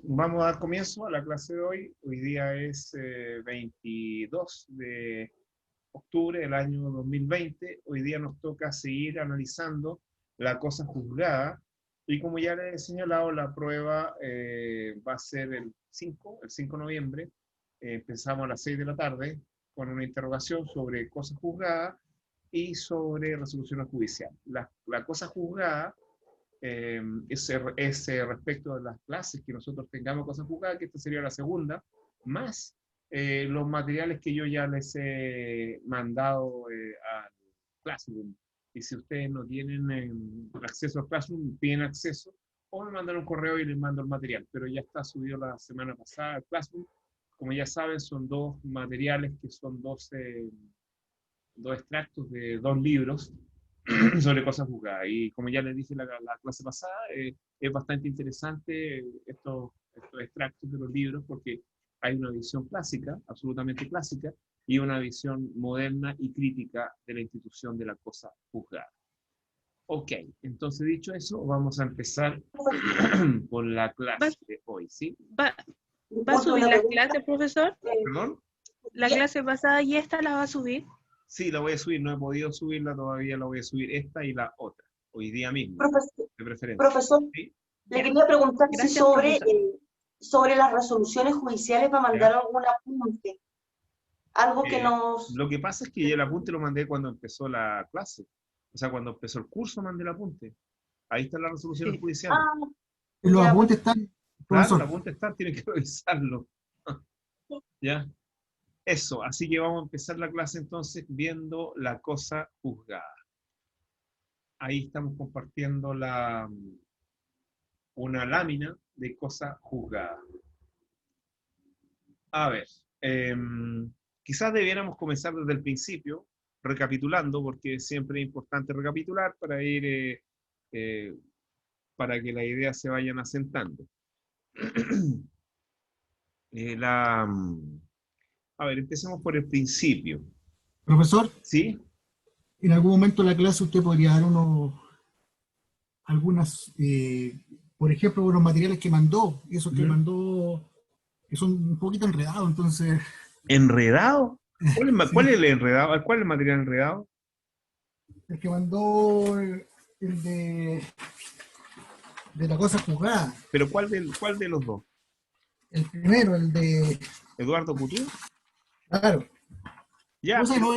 Vamos a dar comienzo a la clase de hoy. Hoy día es 22 de octubre del año 2020. Hoy día nos toca seguir analizando la cosa juzgada. Y como ya les he señalado, la prueba va a ser el 5 de noviembre. Empezamos a las 6 de la tarde con una interrogación sobre cosa juzgada y sobre resoluciones judiciales. La cosa juzgada ese respecto de las clases que nosotros tengamos cosas jugadas, que esta sería la segunda, más los materiales que yo ya les he mandado al Classroom. Y si ustedes no tienen acceso al Classroom, piden acceso, o me mandan un correo y les mando el material. Pero ya está subido la semana pasada al Classroom. Como ya saben, son dos materiales que son dos extractos de dos libros sobre cosas juzgadas. Y como ya les dije la clase pasada, es bastante interesante estos extractos de los libros porque hay una visión clásica, absolutamente clásica, y una visión moderna y crítica de la institución de la cosa juzgada. Ok, entonces dicho eso, vamos a empezar con la clase de hoy, ¿sí? ¿Va a subir la clase, profesor? ¿Perdón? ¿La clase pasada y esta la va a subir? Sí, la voy a subir, no he podido subirla todavía, la voy a subir esta y la otra, hoy día mismo, de preferencia. Profesor, ¿Sí? le quería preguntar Gracias, si sobre las resoluciones judiciales va a mandar algún apunte, algo que nos... Lo que pasa es que yo el apunte lo mandé cuando empezó la clase, o sea, cuando empezó el curso mandé el apunte. Ahí están las resoluciones judiciales. Los apuntes están, claro, el apunte está, tienen que revisarlo. ¿Ya? Eso, así que vamos a empezar la clase entonces viendo la cosa juzgada. Ahí estamos compartiendo una lámina de cosa juzgada. A ver, quizás debiéramos comenzar desde el principio, recapitulando, porque siempre es importante recapitular para ir, para que las ideas se vayan asentando. A ver, empecemos por el principio. Profesor, ¿Sí? en algún momento de la clase usted podría dar algunas, por ejemplo, unos materiales que mandó, esos que mandó, que son un poquito enredados, entonces... ¿Enredado? Sí. ¿Cuál es el enredado? ¿Cuál es el material enredado? El que mandó el de la cosa juzgada. ¿Pero cuál de los dos? El primero, el de... ¿Eduardo Couture? Claro. Ya, pero,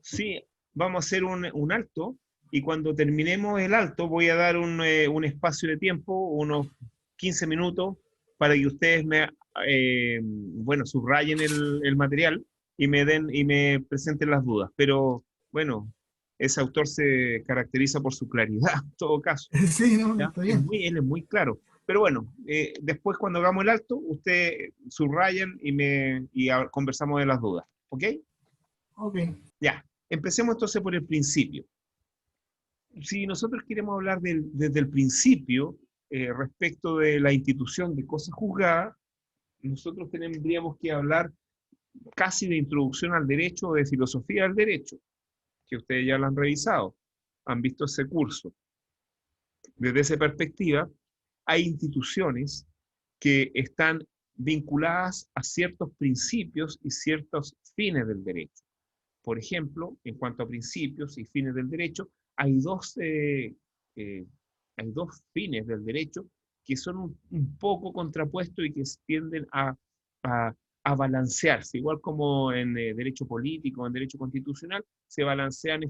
sí, vamos a hacer un alto, y cuando terminemos el alto voy a dar un espacio de tiempo, unos 15 minutos, para que ustedes bueno, subrayen el material y me presenten las dudas. Pero, bueno, ese autor se caracteriza por su claridad, en todo caso. sí, no, ¿Ya? está bien. Él es muy claro. Pero bueno, después cuando hagamos el alto, ustedes subrayan y conversamos de las dudas. ¿Ok? Ok. Ya, empecemos entonces por el principio. Si nosotros queremos hablar desde el principio, respecto de la institución de cosa juzgada, nosotros tendríamos que hablar casi de introducción al derecho o de filosofía del derecho, que ustedes ya lo han revisado, han visto ese curso. Desde esa perspectiva, hay instituciones que están vinculadas a ciertos principios y ciertos fines del derecho. Por ejemplo, en cuanto a principios y fines del derecho, hay dos fines del derecho que son un poco contrapuestos y que tienden a balancearse, igual como en derecho político, en derecho constitucional, se balancean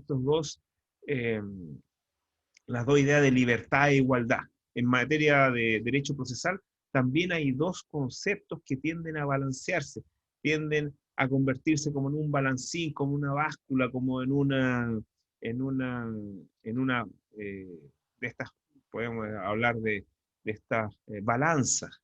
las dos ideas de libertad e igualdad. En materia de derecho procesal, también hay dos conceptos que tienden a balancearse, tienden a convertirse como en un balancín, como una báscula, como en una de estas, podemos hablar de estas balanzas,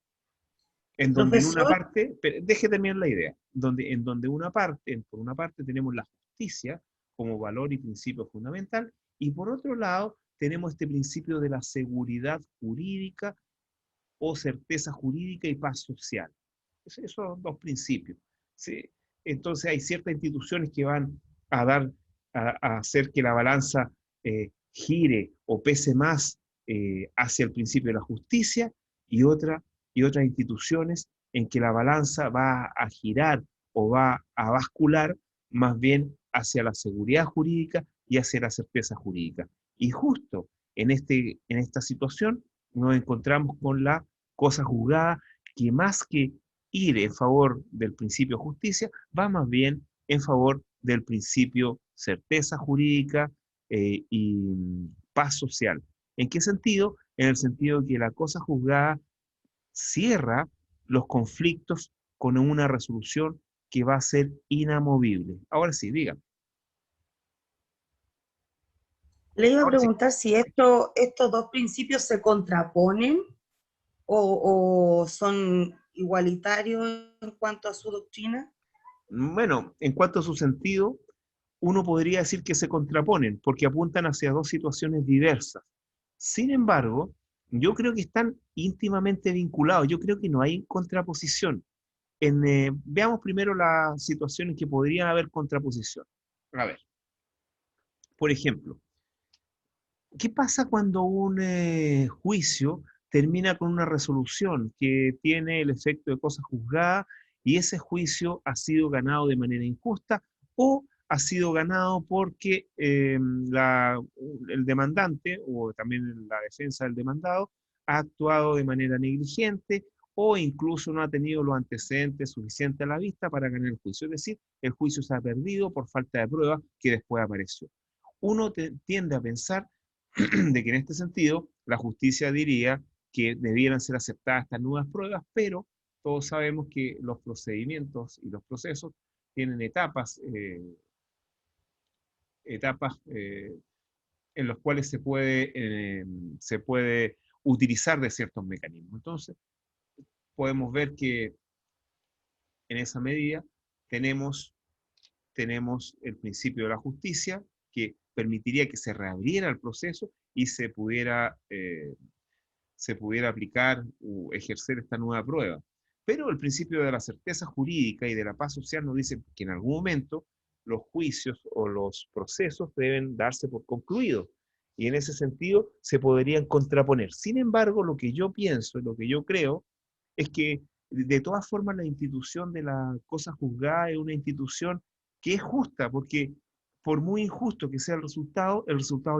en donde en una parte, deje terminar la idea, en donde por una parte tenemos la justicia como valor y principio fundamental, y por otro lado tenemos este principio de la seguridad jurídica o certeza jurídica y paz social. Esos son dos principios. ¿Sí? Entonces hay ciertas instituciones que van a hacer que la balanza gire o pese más hacia el principio de la justicia, y otra y otras instituciones en que la balanza va a girar o va a bascular más bien hacia la seguridad jurídica y hacia la certeza jurídica. Y justo en esta situación nos encontramos con la cosa juzgada, que más que ir en favor del principio de justicia, va más bien en favor del principio certeza jurídica y paz social. ¿En qué sentido? En el sentido de que la cosa juzgada cierra los conflictos con una resolución que va a ser inamovible. Ahora sí, diga. Le iba a Ahora sí. preguntar si estos dos principios se contraponen o son igualitarios en cuanto a su doctrina. Bueno, en cuanto a su sentido, uno podría decir que se contraponen porque apuntan hacia dos situaciones diversas. Sin embargo, yo creo que están íntimamente vinculados. Yo creo que no hay contraposición. Veamos primero las situaciones que podrían haber contraposición. A ver, por ejemplo, ¿qué pasa cuando un juicio termina con una resolución que tiene el efecto de cosa juzgada y ese juicio ha sido ganado de manera injusta o ha sido ganado porque el demandante o también la defensa del demandado ha actuado de manera negligente o incluso no ha tenido los antecedentes suficientes a la vista para ganar el juicio? Es decir, el juicio se ha perdido por falta de prueba que después apareció. Uno tiende a pensar de que en este sentido la justicia diría que debieran ser aceptadas estas nuevas pruebas, pero todos sabemos que los procedimientos y los procesos tienen etapas en las cuales se puede utilizar de ciertos mecanismos. Entonces, podemos ver que en esa medida tenemos el principio de la justicia, que permitiría que se reabriera el proceso y se pudiera aplicar o ejercer esta nueva prueba. Pero el principio de la certeza jurídica y de la paz social nos dice que en algún momento los juicios o los procesos deben darse por concluidos. Y en ese sentido se podrían contraponer. Sin embargo, lo que yo pienso, lo que yo creo, es que de todas formas la institución de la cosa juzgada es una institución que es justa, porque por muy injusto que sea el resultado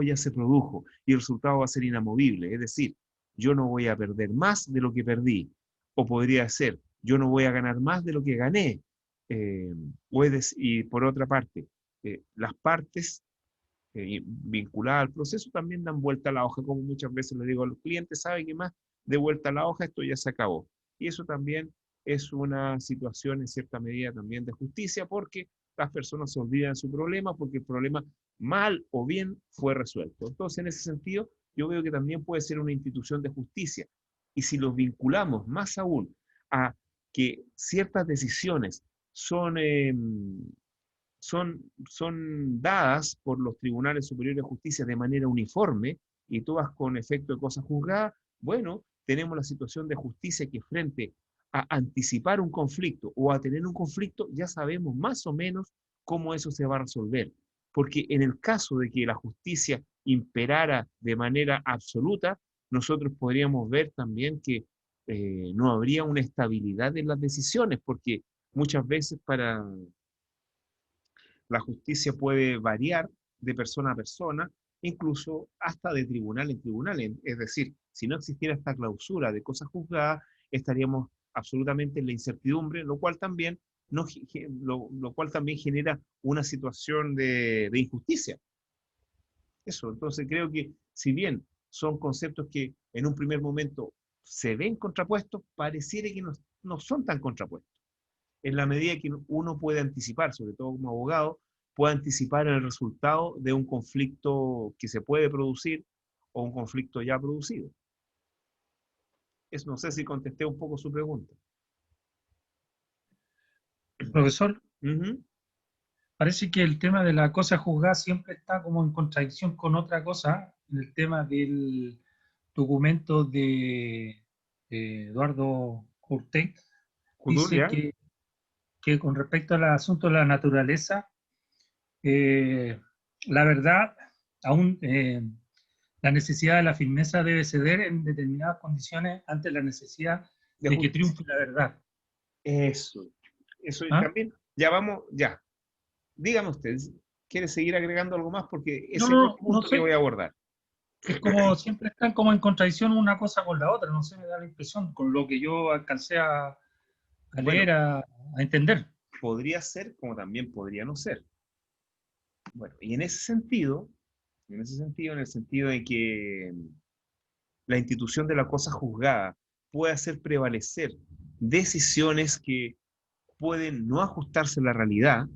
ya se produjo y el resultado va a ser inamovible. Es decir, yo no voy a perder más de lo que perdí, o podría ser, yo no voy a ganar más de lo que gané. Y por otra parte, las partes vinculadas al proceso también dan vuelta a la hoja, como muchas veces le digo a los clientes, ¿sabe qué más? De vuelta a la hoja, esto ya se acabó. Y eso también es una situación en cierta medida también de justicia, porque las personas se olvidan de su problema, porque el problema mal o bien fue resuelto. Entonces, en ese sentido, yo veo que también puede ser una institución de justicia. Y si los vinculamos más aún a que ciertas decisiones son dadas por los tribunales superiores de justicia de manera uniforme y todas con efecto de cosa juzgada, bueno, tenemos la situación de justicia que frente a anticipar un conflicto o a tener un conflicto, ya sabemos más o menos cómo eso se va a resolver. Porque en el caso de que la justicia imperara de manera absoluta, nosotros podríamos ver también que no habría una estabilidad en las decisiones, porque muchas veces la justicia puede variar de persona a persona, incluso hasta de tribunal en tribunal. Es decir, si no existiera esta clausura de cosa juzgada, estaríamos absolutamente en la incertidumbre, lo cual también, lo cual también genera una situación de injusticia. Eso, entonces creo que si bien son conceptos que en un primer momento se ven contrapuestos, pareciera que no son tan contrapuestos. En la medida que uno puede anticipar, sobre todo como abogado, puede anticipar el resultado de un conflicto que se puede producir o un conflicto ya producido. No sé si contesté un poco su pregunta. Profesor, Uh-huh. parece que el tema de la cosa juzgada siempre está como en contradicción con otra cosa, en el tema del documento de Eduardo Cortés. Dice ¿Ya? que con respecto al asunto de la naturaleza, la verdad, aún la necesidad de la firmeza debe ceder en determinadas condiciones ante la necesidad de que justicia. triunfe la verdad. Eso ¿Ah? también, ya vamos, ya. Dígame usted, ¿quiere seguir agregando algo más? Porque ese es No, el punto que sé. voy a abordar. Es como siempre están como en contradicción una cosa con la otra, no sé, me da la impresión, con lo que yo alcancé a Bueno, leer, a entender. podría ser como también podría no ser. Bueno, y en ese sentido, en el sentido de que la institución de la cosa juzgada puede hacer prevalecer decisiones que pueden no ajustarse a la realidad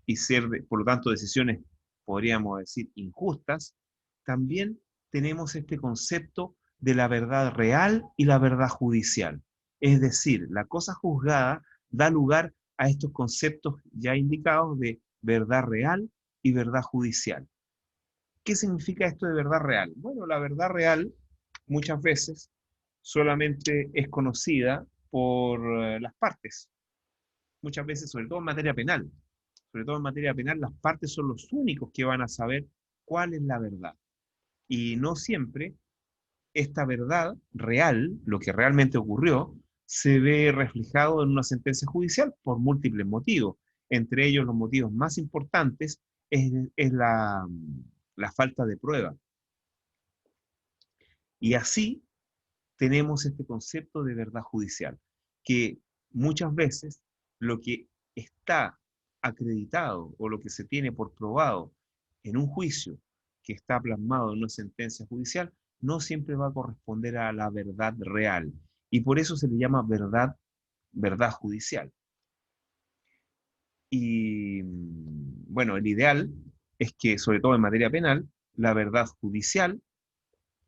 y ser, por lo tanto, decisiones, podríamos decir, injustas, también tenemos este concepto de la verdad real y la verdad judicial. Es decir, la cosa juzgada da lugar a estos conceptos ya indicados de verdad real y verdad judicial. ¿Qué significa esto de verdad real? Bueno, la verdad real muchas veces solamente es conocida por las partes, muchas veces, sobre todo en materia penal. Sobre todo en materia penal, las partes son los únicos que van a saber cuál es la verdad. Y no siempre esta verdad real, lo que realmente ocurrió, se ve reflejado en una sentencia judicial por múltiples motivos. Entre ellos, los motivos más importantes es la falta de prueba. Y así tenemos este concepto de verdad judicial, que muchas veces lo que está acreditado o lo que se tiene por probado en un juicio que está plasmado en una sentencia judicial, no siempre va a corresponder a la verdad real. Y por eso se le llama verdad judicial. Y bueno, el ideal es que, sobre todo en materia penal, la verdad judicial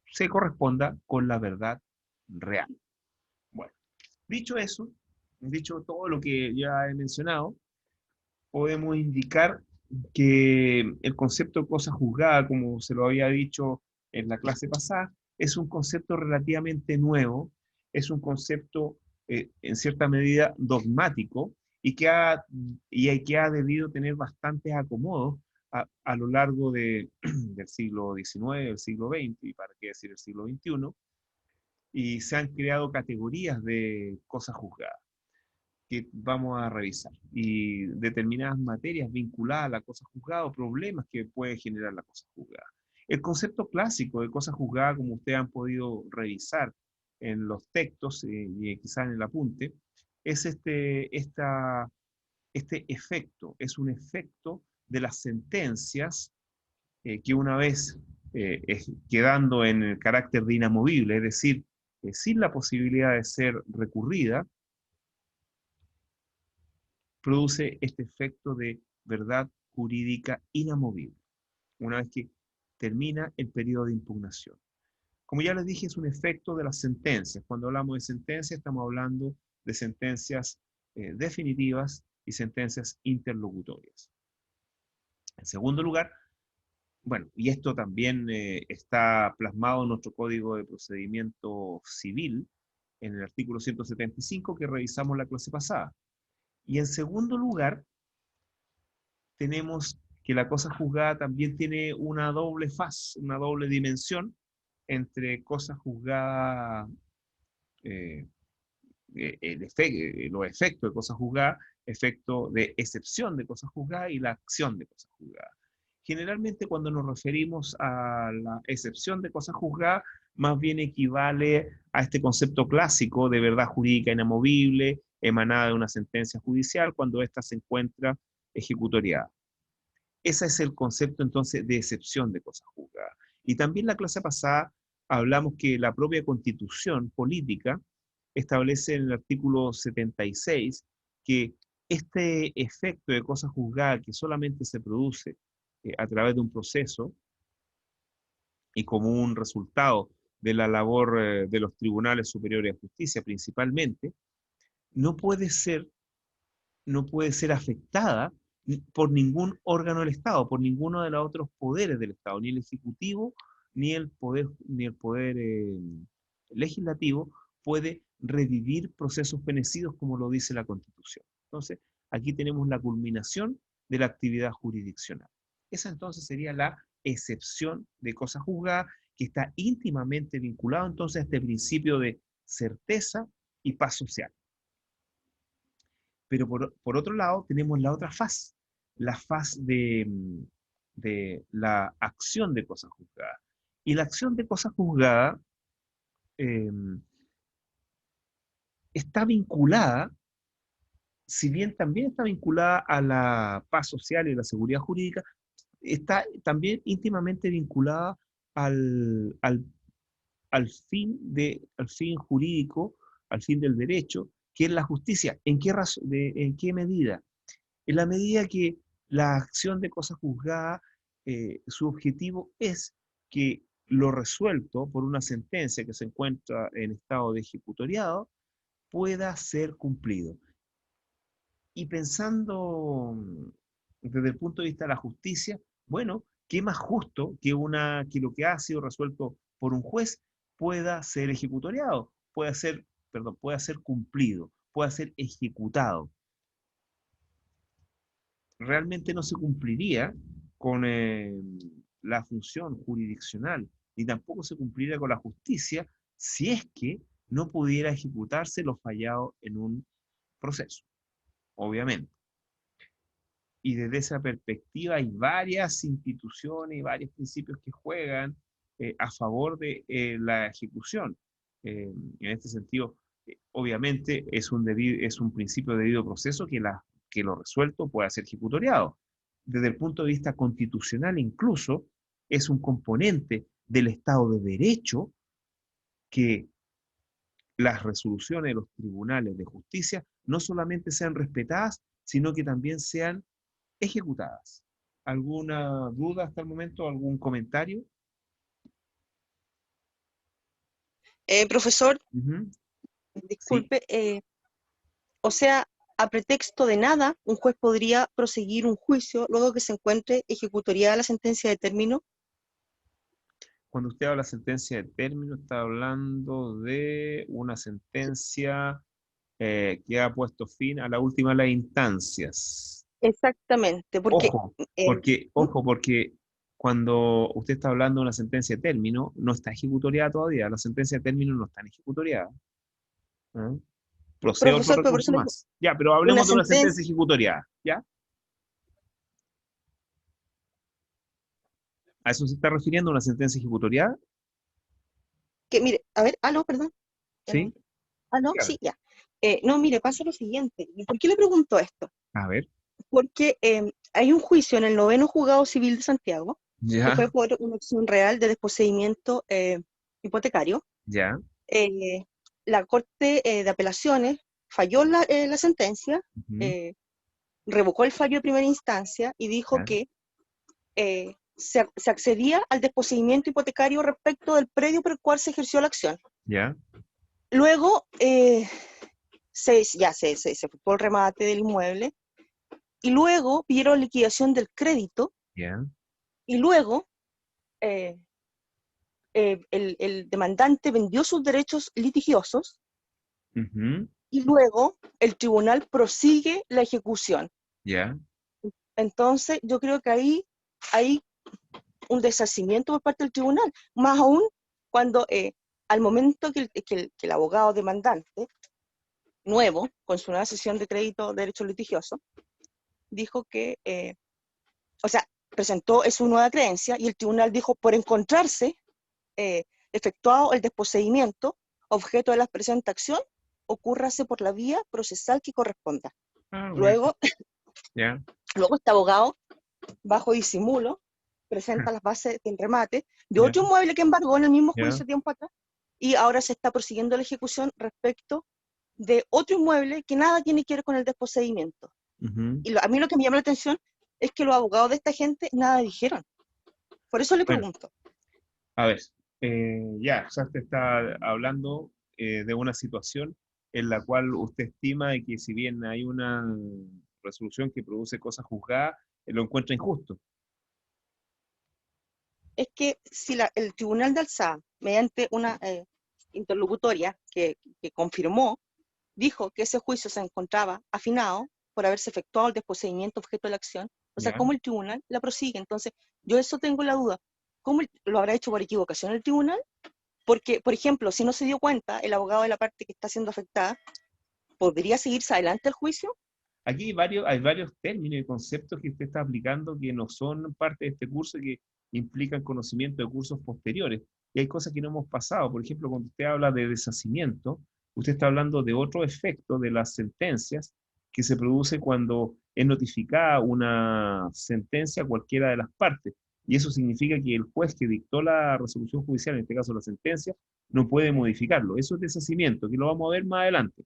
se corresponda con la verdad real. Bueno, dicho eso, dicho todo lo que ya he mencionado, podemos indicar que el concepto de cosa juzgada, como se lo había dicho en la clase pasada, es un concepto relativamente nuevo, es un concepto en cierta medida dogmático que ha debido tener bastantes acomodos a lo largo del siglo XIX, del siglo XX y para qué decir el siglo XXI, y se han creado categorías de cosas juzgadas que vamos a revisar y determinadas materias vinculadas a la cosa juzgada o problemas que puede generar la cosa juzgada. El concepto clásico de cosa juzgada, como ustedes han podido revisar en los textos y quizás en el apunte, es este efecto, es un efecto de las sentencias que una vez quedando en el carácter de inamovible, es decir, sin la posibilidad de ser recurrida, produce este efecto de verdad jurídica inamovible, una vez que termina el periodo de impugnación. Como ya les dije, es un efecto de las sentencias. Cuando hablamos de sentencias, estamos hablando de sentencias definitivas y sentencias interlocutorias. En segundo lugar, bueno, y esto también está plasmado en nuestro Código de Procedimiento Civil, en el artículo 175 que revisamos la clase pasada. Y en segundo lugar, tenemos que la cosa juzgada también tiene una doble faz, una doble dimensión entre cosa juzgada, los efectos de cosa juzgada, efecto de excepción de cosa juzgada y la acción de cosa juzgada. Generalmente cuando nos referimos a la excepción de cosa juzgada, más bien equivale a este concepto clásico de verdad jurídica inamovible, emanada de una sentencia judicial, cuando ésta se encuentra ejecutoriada. Ese es el concepto entonces de excepción de cosa juzgada. Y también la clase pasada hablamos que la propia Constitución política establece en el artículo 76 que este efecto de cosa juzgada que solamente se produce a través de un proceso y como un resultado de la labor de los tribunales superiores de justicia principalmente, no puede ser afectada por ningún órgano del Estado, por ninguno de los otros poderes del Estado, ni el Ejecutivo, ni el poder legislativo puede revivir procesos fenecidos como lo dice la Constitución. Entonces, aquí tenemos la culminación de la actividad jurisdiccional. Esa entonces sería la excepción de cosa juzgada, que está íntimamente vinculado entonces a este principio de certeza y paz social. Pero por otro lado tenemos la otra faz, la faz de la acción de cosa juzgada. Y la acción de cosa juzgada está vinculada, si bien también está vinculada a la paz social y la seguridad jurídica, está también íntimamente vinculada al fin jurídico, al fin del derecho, que es la justicia. ¿En qué medida? En la medida que la acción de cosa juzgada, su objetivo es que lo resuelto por una sentencia que se encuentra en estado de ejecutoriado pueda ser cumplido. Y pensando desde el punto de vista de la justicia, bueno, ¿qué más justo que lo que ha sido resuelto por un juez pueda ser ejecutoriado, pueda ser cumplido, pueda ser ejecutado? Realmente no se cumpliría con la función jurisdiccional, ni tampoco se cumpliría con la justicia si es que no pudiera ejecutarse lo fallado en un proceso, obviamente. Y desde esa perspectiva hay varias instituciones y varios principios que juegan a favor de la ejecución. En este sentido, obviamente es un principio de debido proceso que lo resuelto pueda ser ejecutoriado. Desde el punto de vista constitucional incluso, es un componente del Estado de Derecho que las resoluciones de los tribunales de justicia no solamente sean respetadas, sino que también sean ejecutadas. ¿Alguna duda hasta el momento? ¿Algún comentario? Profesor, Sí. disculpe, o sea, a pretexto de nada, un juez podría proseguir un juicio luego que se encuentre ejecutoriada la sentencia de término. Cuando usted habla de sentencia de término, está hablando de una sentencia que ha puesto fin a la última de las instancias. Exactamente, porque Porque cuando usted está hablando de una sentencia de término, no está ejecutoriada todavía. La sentencia de término no está ejecutoriada. ¿Ah? Procede otro profesor, pero por recurso eso le digo, más. Ya, pero una hablemos de una sentencia sentencia ejecutoriada. ¿Ya? ¿A eso se está refiriendo una sentencia ejecutoriada? que, mire, a ver, aló, perdón. ¿Sí? Aló, Dígame. sí, ya. No, mire, pasa lo siguiente. ¿Y por qué le pregunto esto? A ver. Porque hay un juicio en el 9º Juzgado Civil de Santiago, que Ya, fue por una acción real de desposeimiento hipotecario. ya. La Corte de Apelaciones falló la sentencia, Ujú, revocó el fallo de primera instancia y dijo ya, que se accedía al desposeimiento hipotecario respecto del predio por el cual se ejerció la acción. ya, Luego se efectuó el remate del inmueble y luego pidieron liquidación del crédito ya. y luego el demandante vendió sus derechos litigiosos Ujú, y luego el tribunal prosigue la ejecución. ya. Entonces, yo creo que ahí hay un deshacimiento por parte del tribunal, más aún cuando al momento que el abogado demandante, nuevo, con su nueva sesión de crédito de derecho litigioso, dijo que, o sea, presentó su nueva creencia y el tribunal dijo, por encontrarse efectuado el desposeimiento, objeto de la presente acción, ocúrrase por la vía procesal que corresponda. Ah, bueno. Luego, Ya. luego este abogado, bajo disimulo, presenta las bases del remate de Ya, otro inmueble que embargó en el mismo ya. juicio tiempo atrás, y ahora se está prosiguiendo la ejecución respecto de otro inmueble que nada tiene que ver con el desposeimiento. Ujú. Y a mí lo que me llama la atención es que los abogados de esta gente nada dijeron. Por eso le Bueno, pregunto. a ver, ya, ya te está hablando de una situación en la cual usted estima de que si bien hay una resolución que produce cosas juzgadas, lo encuentra injusto. Es que si el Tribunal de Alzada, mediante una interlocutoria que confirmó, dijo que ese juicio se encontraba afinado por haberse efectuado el desposeimiento objeto de la acción, o sea, Ya. ¿cómo el tribunal la prosigue? Entonces, yo eso tengo la duda. ¿Cómo lo habrá hecho por equivocación el tribunal? Porque, por ejemplo, si no se dio cuenta, el abogado de la parte que está siendo afectada, ¿podría seguirse adelante el juicio? Aquí hay varios términos y conceptos que usted está aplicando que no son parte de este curso y que implican conocimiento de cursos posteriores. Y hay cosas que no hemos pasado. Por ejemplo, cuando usted habla de deshacimiento, usted está hablando de otro efecto de las sentencias que se produce cuando es notificada una sentencia a cualquiera de las partes. Y eso significa que el juez que dictó la resolución judicial, en este caso la sentencia, no puede modificarlo. Eso es deshacimiento, que lo vamos a ver más adelante.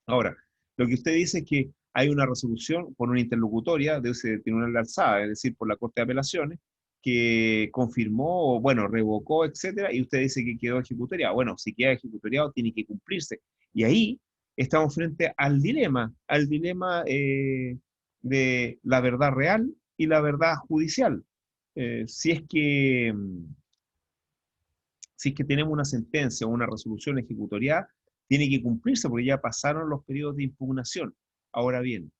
Ahora, lo que usted dice es que hay una resolución por una interlocutoria de ese tribunal de alzada, es decir, por la Corte de Apelaciones, que confirmó, o bueno, revocó, etcétera, y usted dice que quedó ejecutoriado. Bueno, si queda ejecutoriado, tiene que cumplirse. Y ahí estamos frente al dilema de la verdad real y la verdad judicial. Si es que, si es que tenemos una sentencia o una resolución ejecutoriada, tiene que cumplirse porque ya pasaron los periodos de impugnación. Ahora bien,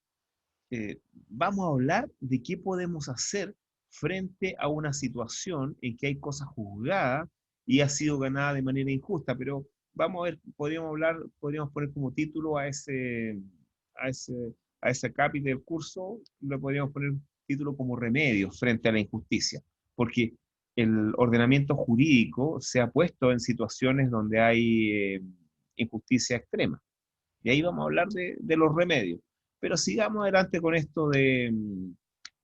vamos a hablar de qué podemos hacer frente a una situación en que hay cosas juzgadas y ha sido ganada de manera injusta, pero vamos a ver, podríamos poner como título a ese, a ese capítulo del curso, le podríamos poner título como remedios frente a la injusticia, porque el ordenamiento jurídico se ha puesto en situaciones donde hay injusticia extrema. Y ahí vamos a hablar de los remedios. Pero sigamos adelante con esto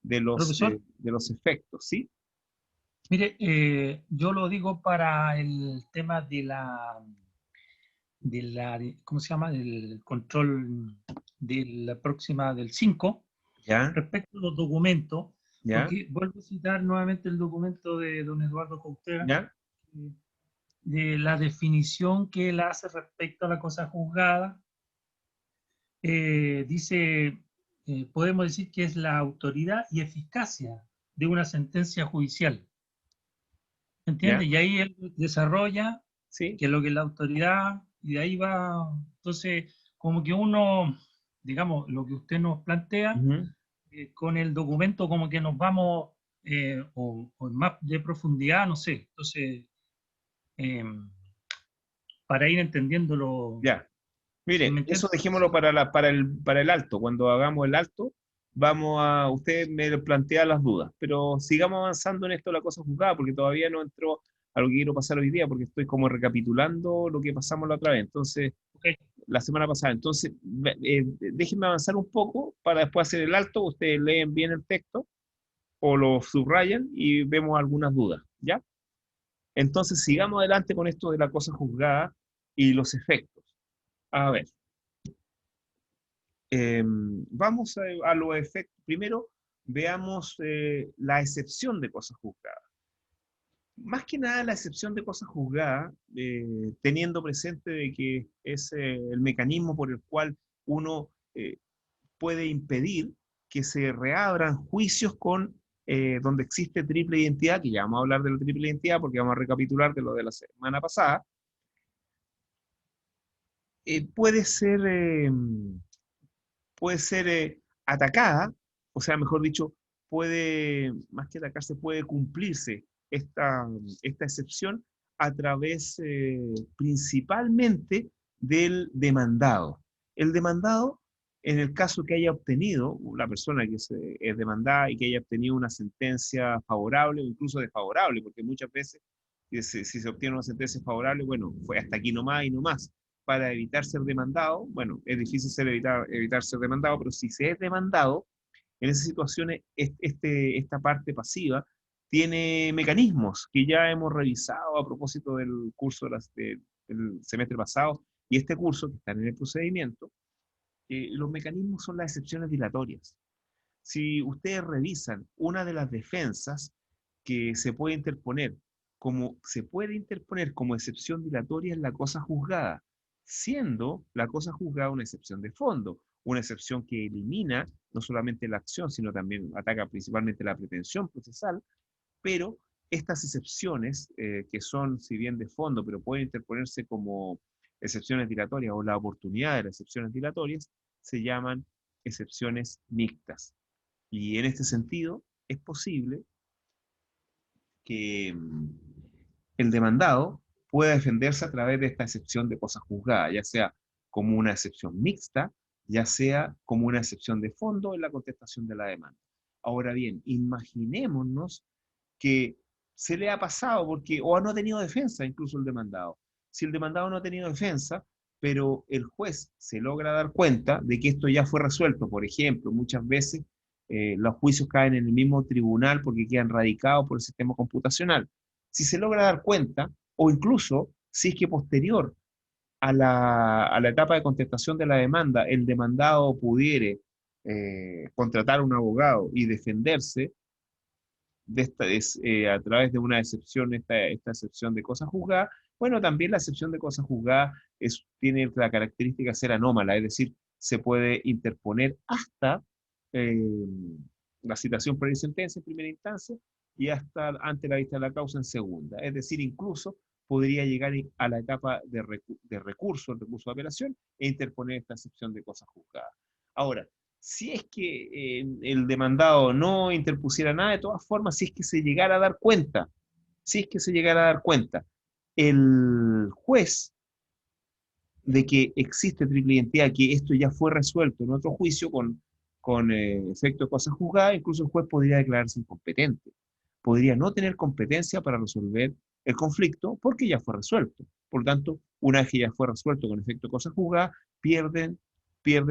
Profesor, de los efectos, ¿sí? mire, yo lo digo para el tema ¿cómo se llama? Del control de la próxima, del 5, ¿Ya? respecto a los documentos, ¿Ya? porque vuelvo a citar nuevamente el documento de don Eduardo Cautera, ¿Ya? de la definición que él hace respecto a la cosa juzgada. Dice, podemos decir que es la autoridad y eficacia de una sentencia judicial. ¿Entiendes? ¿Ya? Y ahí él desarrolla ¿Sí? que es lo que es la autoridad, y de ahí va. Entonces, como que uno, digamos, lo que usted nos plantea, Ujú. con el documento como que nos vamos, o más de profundidad, no sé. Entonces, eh, para ir entendiéndolo, Ya. Mire, ¿me eso entiende? dejémoslo para el alto. Cuando hagamos el alto, usted me plantea las dudas, pero sigamos avanzando en esto de la cosa juzgada, porque todavía no entró a lo que quiero pasar hoy día, porque estoy como recapitulando lo que pasamos la otra vez. Entonces, Ok. la semana pasada. Entonces, déjenme avanzar un poco para después hacer el alto. Ustedes leen bien el texto o lo subrayan y vemos algunas dudas, ¿ya? Entonces, sigamos adelante con esto de la cosa juzgada y los efectos. A ver, vamos a los efectos. Primero, veamos la excepción de cosas juzgadas. Más que nada la excepción de cosas juzgadas, teniendo presente de que es el mecanismo por el cual uno puede impedir que se reabran juicios con donde existe triple identidad, que ya vamos a hablar de la triple identidad porque vamos a recapitular de lo de la semana pasada, puede ser, atacada, o sea, mejor dicho, más que atacarse, puede cumplirse esta excepción a través principalmente del demandado. El demandado, en el caso que haya obtenido, la persona que es demandada y que haya obtenido una sentencia favorable o incluso desfavorable, porque muchas veces si se obtiene una sentencia favorable, bueno, fue hasta aquí nomás y no más para evitar ser demandado. Bueno, es difícil evitar ser demandado, pero si se es demandado, en esas situaciones esta parte pasiva tiene mecanismos que ya hemos revisado a propósito del curso del semestre pasado y este curso que están en el procedimiento. Los mecanismos son las excepciones dilatorias. Si ustedes revisan una de las defensas que se puede interponer como excepción dilatoria en la cosa juzgada, siendo la cosa juzgada una excepción de fondo, una excepción que elimina no solamente la acción, sino también ataca principalmente la pretensión procesal, pero estas excepciones, que son, si bien de fondo, pero pueden interponerse como excepciones dilatorias o la oportunidad de las excepciones dilatorias, se llaman excepciones mixtas. Y en este sentido, es posible que el demandado puede defenderse a través de esta excepción de cosa juzgada, ya sea como una excepción mixta, ya sea como una excepción de fondo en la contestación de la demanda. Ahora bien, imaginémonos que se le ha pasado porque, o no ha tenido defensa incluso el demandado. Si el demandado no ha tenido defensa, pero el juez se logra dar cuenta de que esto ya fue resuelto, por ejemplo, muchas veces los juicios caen en el mismo tribunal porque quedan radicados por el sistema computacional. Si se logra dar cuenta, o incluso si es que posterior a la etapa de contestación de la demanda, el demandado pudiere contratar a un abogado y defenderse a través de una excepción, esta excepción de cosa juzgada, bueno, también la excepción de cosa juzgada tiene la característica de ser anómala, es decir, se puede interponer hasta la citación previa sentencia en primera instancia y hasta ante la vista de la causa en segunda. Es decir, incluso podría llegar a la etapa de recurso, el recurso de apelación, e interponer esta excepción de cosa juzgada. Ahora, si es que el demandado no interpusiera nada, de todas formas, si es que se llegara a dar cuenta, el juez de que existe triple identidad, que esto ya fue resuelto en otro juicio con efecto de cosa juzgada, incluso el juez podría declararse incompetente. Podría no tener competencia para resolver el conflicto porque ya fue resuelto. Por lo tanto, una vez que ya fue resuelto con efecto de cosa juzgada, pierde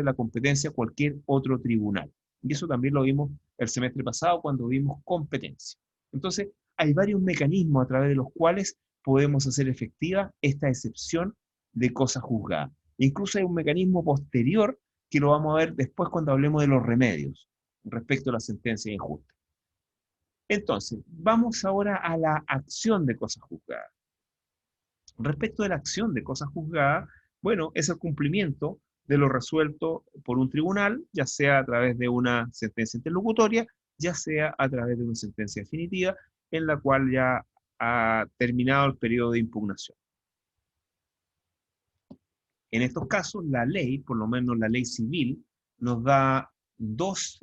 la competencia cualquier otro tribunal. Y eso también lo vimos el semestre pasado cuando vimos competencia. Entonces, hay varios mecanismos a través de los cuales podemos hacer efectiva esta excepción de cosa juzgada. Incluso hay un mecanismo posterior que lo vamos a ver después cuando hablemos de los remedios respecto a la sentencia injusta. Entonces, vamos ahora a la acción de cosa juzgada. Respecto de la acción de cosa juzgada, bueno, es el cumplimiento de lo resuelto por un tribunal, ya sea a través de una sentencia interlocutoria, ya sea a través de una sentencia definitiva, en la cual ya ha terminado el periodo de impugnación. En estos casos, la ley, por lo menos la ley civil, nos da dos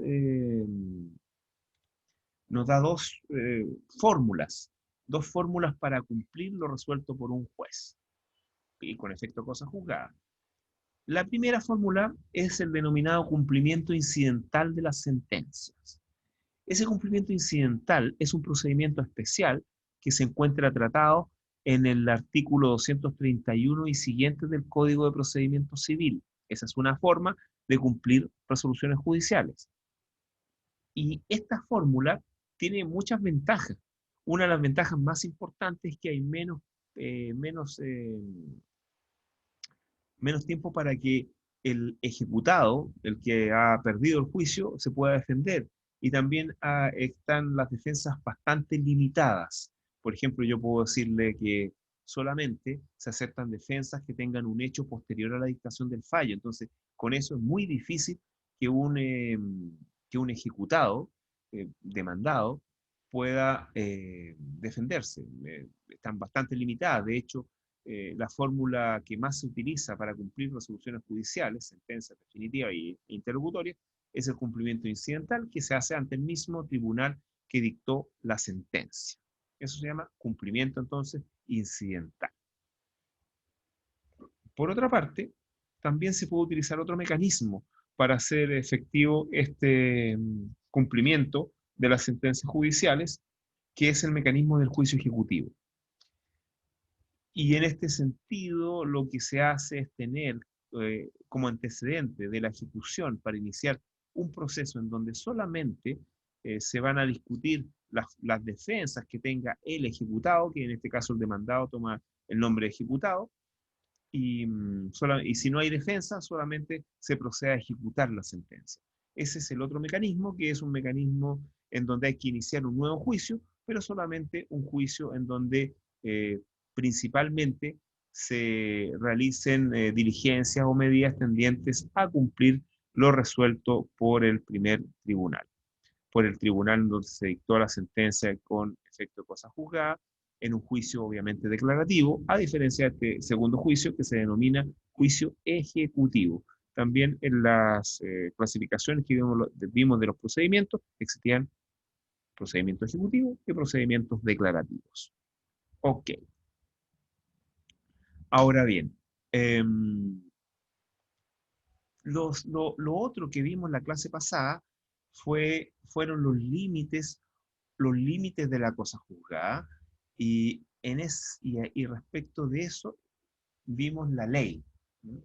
fórmulas para cumplir lo resuelto por un juez, y con efecto cosa juzgada. La primera fórmula es el denominado cumplimiento incidental de las sentencias. Ese cumplimiento incidental es un procedimiento especial que se encuentra tratado en el artículo 231 y siguientes del Código de Procedimiento Civil. Esa es una forma de cumplir resoluciones judiciales. Y esta fórmula tiene muchas ventajas. Una de las ventajas más importantes es que hay menos tiempo para que el ejecutado, el que ha perdido el juicio, se pueda defender. Y también están las defensas bastante limitadas. Por ejemplo, yo puedo decirle que solamente se aceptan defensas que tengan un hecho posterior a la dictación del fallo. Entonces, con eso es muy difícil que un ejecutado, demandado, pueda defenderse. Están bastante limitadas. De hecho, la fórmula que más se utiliza para cumplir resoluciones judiciales, sentencias definitivas e interlocutorias, es el cumplimiento incidental que se hace ante el mismo tribunal que dictó la sentencia. Eso se llama cumplimiento, entonces, incidental. Por otra parte, también se puede utilizar otro mecanismo para hacer efectivo este cumplimiento de las sentencias judiciales, que es el mecanismo del juicio ejecutivo. Y en este sentido, lo que se hace es tener como antecedente de la ejecución para iniciar un proceso en donde solamente se van a discutir las defensas que tenga el ejecutado, que en este caso el demandado toma el nombre de ejecutado, y si no hay defensa, solamente se procede a ejecutar la sentencia. Ese es el otro mecanismo, que es un mecanismo en donde hay que iniciar un nuevo juicio, pero solamente un juicio en donde principalmente se realicen diligencias o medidas tendientes a cumplir lo resuelto por el primer tribunal, por el tribunal donde se dictó la sentencia con efecto de cosa juzgada, en un juicio obviamente declarativo, a diferencia de este segundo juicio que se denomina juicio ejecutivo. También en las clasificaciones que vimos de los procedimientos, existían procedimientos ejecutivos y procedimientos declarativos. Ok. Ahora bien, lo otro que vimos en la clase pasada fueron los límites de la cosa juzgada, y respecto de eso vimos la ley, ¿no?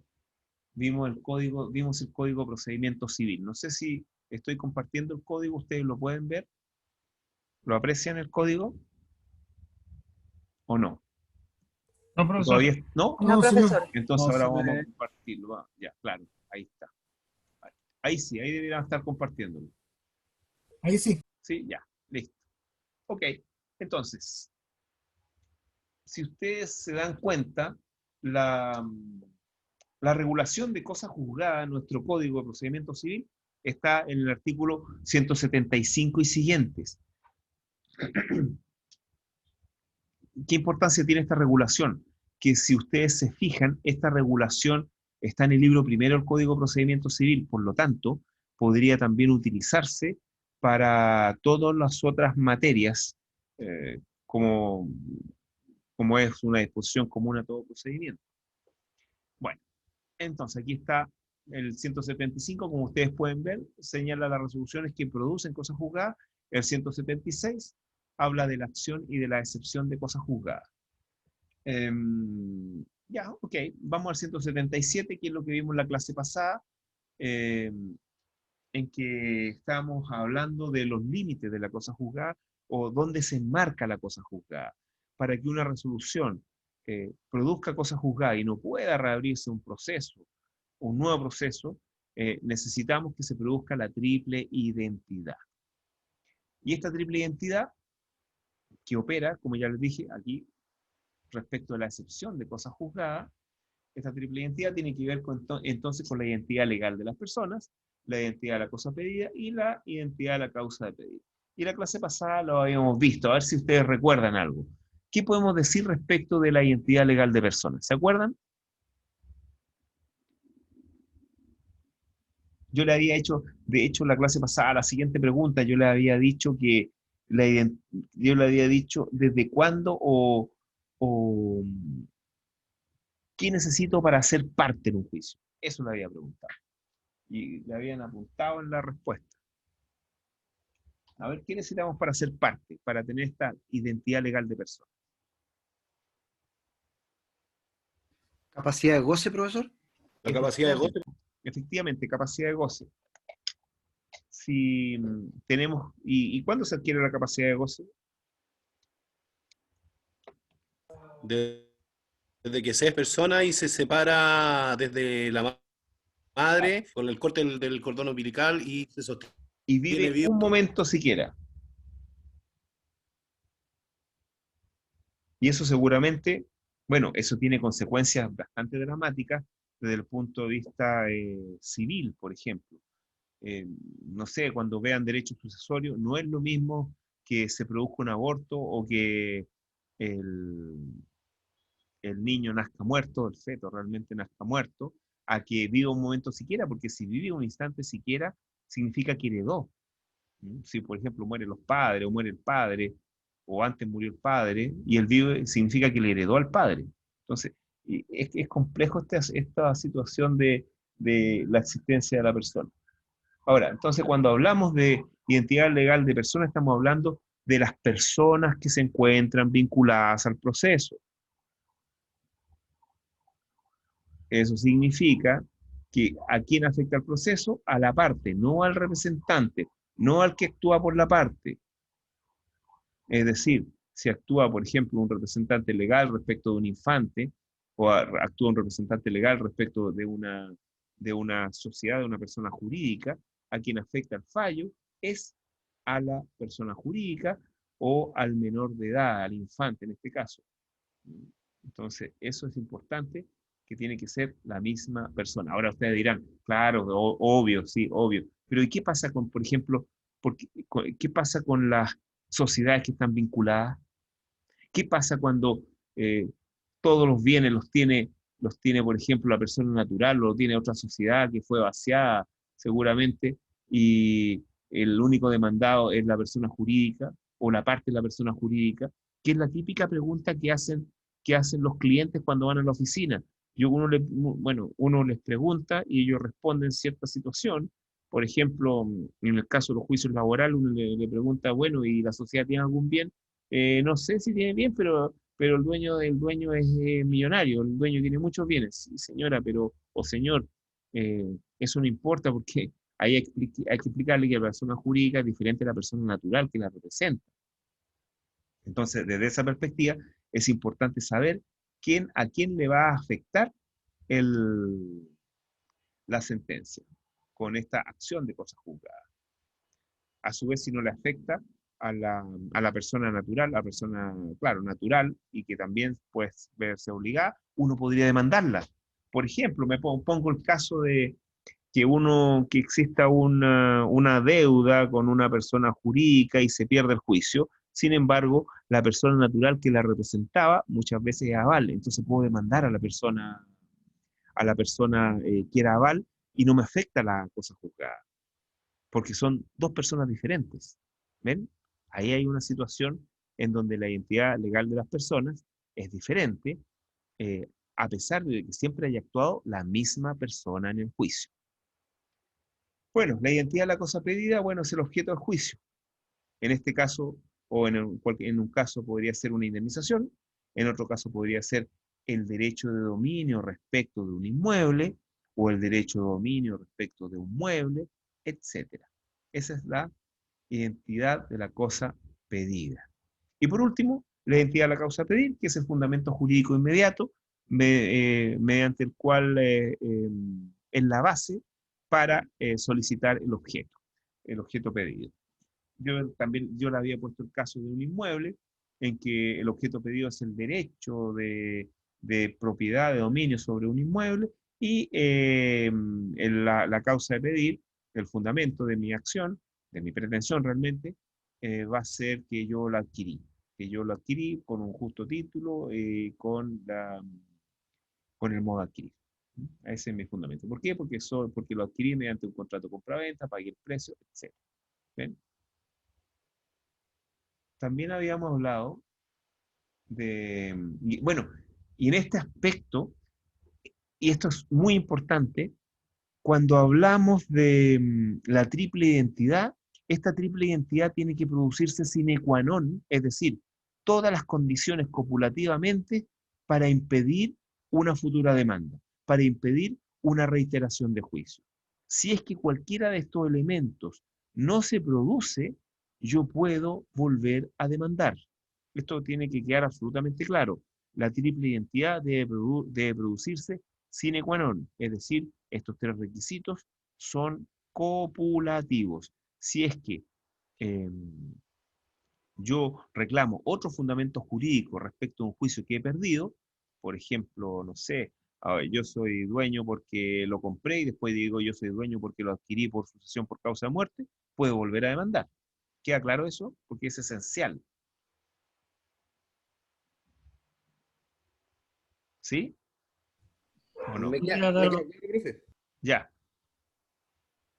Vimos el código de procedimiento civil. No sé si estoy compartiendo el código, ustedes lo pueden ver. ¿Lo aprecian el código? ¿O no? No, profesor. ¿Todavía no? No, profesor. Entonces No ahora se vamos a ve. compartirlo. Ya, claro, ahí está. Ahí sí, ahí deberían estar compartiéndolo. Ahí sí. Sí, ya, listo. Ok, entonces, si ustedes se dan cuenta, la regulación de cosa juzgada en nuestro Código de Procedimiento Civil está en el artículo 175 y siguientes. ¿Qué importancia tiene esta regulación? Que si ustedes se fijan, esta regulación está en el libro primero del Código de Procedimiento Civil, por lo tanto, podría también utilizarse para todas las otras materias, como es una disposición común a todo procedimiento. Bueno, entonces aquí está el 175, como ustedes pueden ver, señala las resoluciones que producen cosas juzgadas. El 176 habla de la acción y de la excepción de cosas juzgadas. Ya, ok, vamos al 177, que es lo que vimos en la clase pasada, en que estábamos hablando de los límites de la cosa juzgada, o dónde se enmarca la cosa juzgada. Para que una resolución produzca cosa juzgada y no pueda reabrirse un proceso, un nuevo proceso, necesitamos que se produzca la triple identidad. Y esta triple identidad, que opera, como ya les dije aquí, respecto a la excepción de cosas juzgadas, esta triple identidad tiene que ver entonces con la identidad legal de las personas, la identidad de la cosa pedida y la identidad de la causa de pedido. Y la clase pasada lo habíamos visto, a ver si ustedes recuerdan algo. ¿Qué podemos decir respecto de la identidad legal de personas? ¿Se acuerdan? Yo le había hecho, de hecho, en la clase pasada, la siguiente pregunta, yo le había dicho que, yo le había dicho desde cuándo o qué necesito para ser parte de un juicio. Eso le había preguntado. Y le habían apuntado en la respuesta. A ver, ¿qué necesitamos para ser parte, para tener esta identidad legal de persona? ¿Capacidad de goce, profesor? La capacidad de goce. Efectivamente, capacidad de goce. Si tenemos, ¿y cuándo se adquiere la capacidad de goce? Desde que se es persona y se separa desde la madre con el corte del cordón umbilical y se sostiene. Y vive un momento siquiera. Y eso seguramente, bueno, eso tiene consecuencias bastante dramáticas desde el punto de vista civil, por ejemplo. No sé, cuando vean derechos sucesorios, no es lo mismo que se produzca un aborto o que el niño nazca muerto, el feto realmente nazca muerto, a que viva un momento siquiera, porque si vive un instante siquiera, significa que heredó. Si, por ejemplo, mueren los padres, o muere el padre, o antes murió el padre, y él vive, significa que le heredó al padre. Entonces, es complejo esta situación de la existencia de la persona. Ahora, entonces, cuando hablamos de identidad legal de persona, estamos hablando de las personas que se encuentran vinculadas al proceso. Eso significa que a quién afecta el proceso, a la parte, no al representante, no al que actúa por la parte. Es decir, si actúa, por ejemplo, un representante legal respecto de un infante, o actúa un representante legal respecto de una sociedad, de una persona jurídica, a quien afecta el fallo es a la persona jurídica o al menor de edad, al infante en este caso. Entonces, eso es importante, que tiene que ser la misma persona. Ahora ustedes dirán, claro, obvio, sí, obvio. Pero ¿y qué pasa con, por ejemplo, qué pasa con las sociedades que están vinculadas? ¿Qué pasa cuando todos los bienes los tiene, por ejemplo, la persona natural, o lo tiene otra sociedad que fue vaciada seguramente, y el único demandado es la persona jurídica, o la parte de la persona jurídica? Que es la típica pregunta que hacen ¿Qué hacen los clientes cuando van a la oficina? Uno les pregunta y ellos responden cierta situación. Por ejemplo, en el caso de los juicios laborales, uno le pregunta, bueno, ¿y la sociedad tiene algún bien? No sé si tiene bien, pero el dueño es millonario, el dueño tiene muchos bienes. Sí, señora, o señor, eso no importa porque ahí hay que explicarle que la persona jurídica es diferente a la persona natural que la representa. Entonces, desde esa perspectiva, es importante saber a quién le va a afectar la sentencia con esta acción de cosa juzgada. A su vez, si no le afecta a la persona natural, a la persona, claro, natural, y que también puede verse obligada, uno podría demandarla. Por ejemplo, pongo el caso de que exista una deuda con una persona jurídica y se pierde el juicio. Sin embargo, la persona natural que la representaba muchas veces es aval, entonces puedo demandar a la persona que era aval y no me afecta la cosa juzgada, porque son dos personas diferentes. ¿Ven? Ahí hay una situación en donde la identidad legal de las personas es diferente, a pesar de que siempre haya actuado la misma persona en el juicio. Bueno, la identidad de la cosa pedida, bueno, es el objeto del juicio. En este caso, o en un caso podría ser una indemnización, en otro caso podría ser el derecho de dominio respecto de un inmueble, o el derecho de dominio respecto de un mueble, etc. Esa es la identidad de la cosa pedida. Y por último, la identidad de la causa a pedir, que es el fundamento jurídico inmediato, mediante el cual es la base para solicitar el objeto pedido. Yo le había puesto el caso de un inmueble, en que el objeto pedido es el derecho de propiedad, de dominio sobre un inmueble, y la causa de pedir, el fundamento de mi acción, de mi pretensión realmente, va a ser que yo lo adquirí con un justo título, con el modo de adquirir. Ese es mi fundamento. ¿Por qué? Porque lo adquirí mediante un contrato de compraventa, pagué el precio, etc. ¿Ven? También habíamos hablado y en este aspecto, y esto es muy importante, cuando hablamos de la triple identidad, esta triple identidad tiene que producirse sine qua non, es decir, todas las condiciones copulativamente para impedir una futura demanda, para impedir una reiteración de juicio. Si es que cualquiera de estos elementos no se produce, yo puedo volver a demandar. Esto tiene que quedar absolutamente claro. La triple identidad debe producirse sine qua non, es decir, estos tres requisitos son copulativos. Si es que yo reclamo otro fundamento jurídico respecto a un juicio que he perdido, por ejemplo, no sé, yo soy dueño porque lo compré y después digo yo soy dueño porque lo adquirí por sucesión por causa de muerte, puedo volver a demandar. ¿Queda claro eso? Porque es esencial. ¿Sí? ¿O no? Me queda claro, profe. Ya.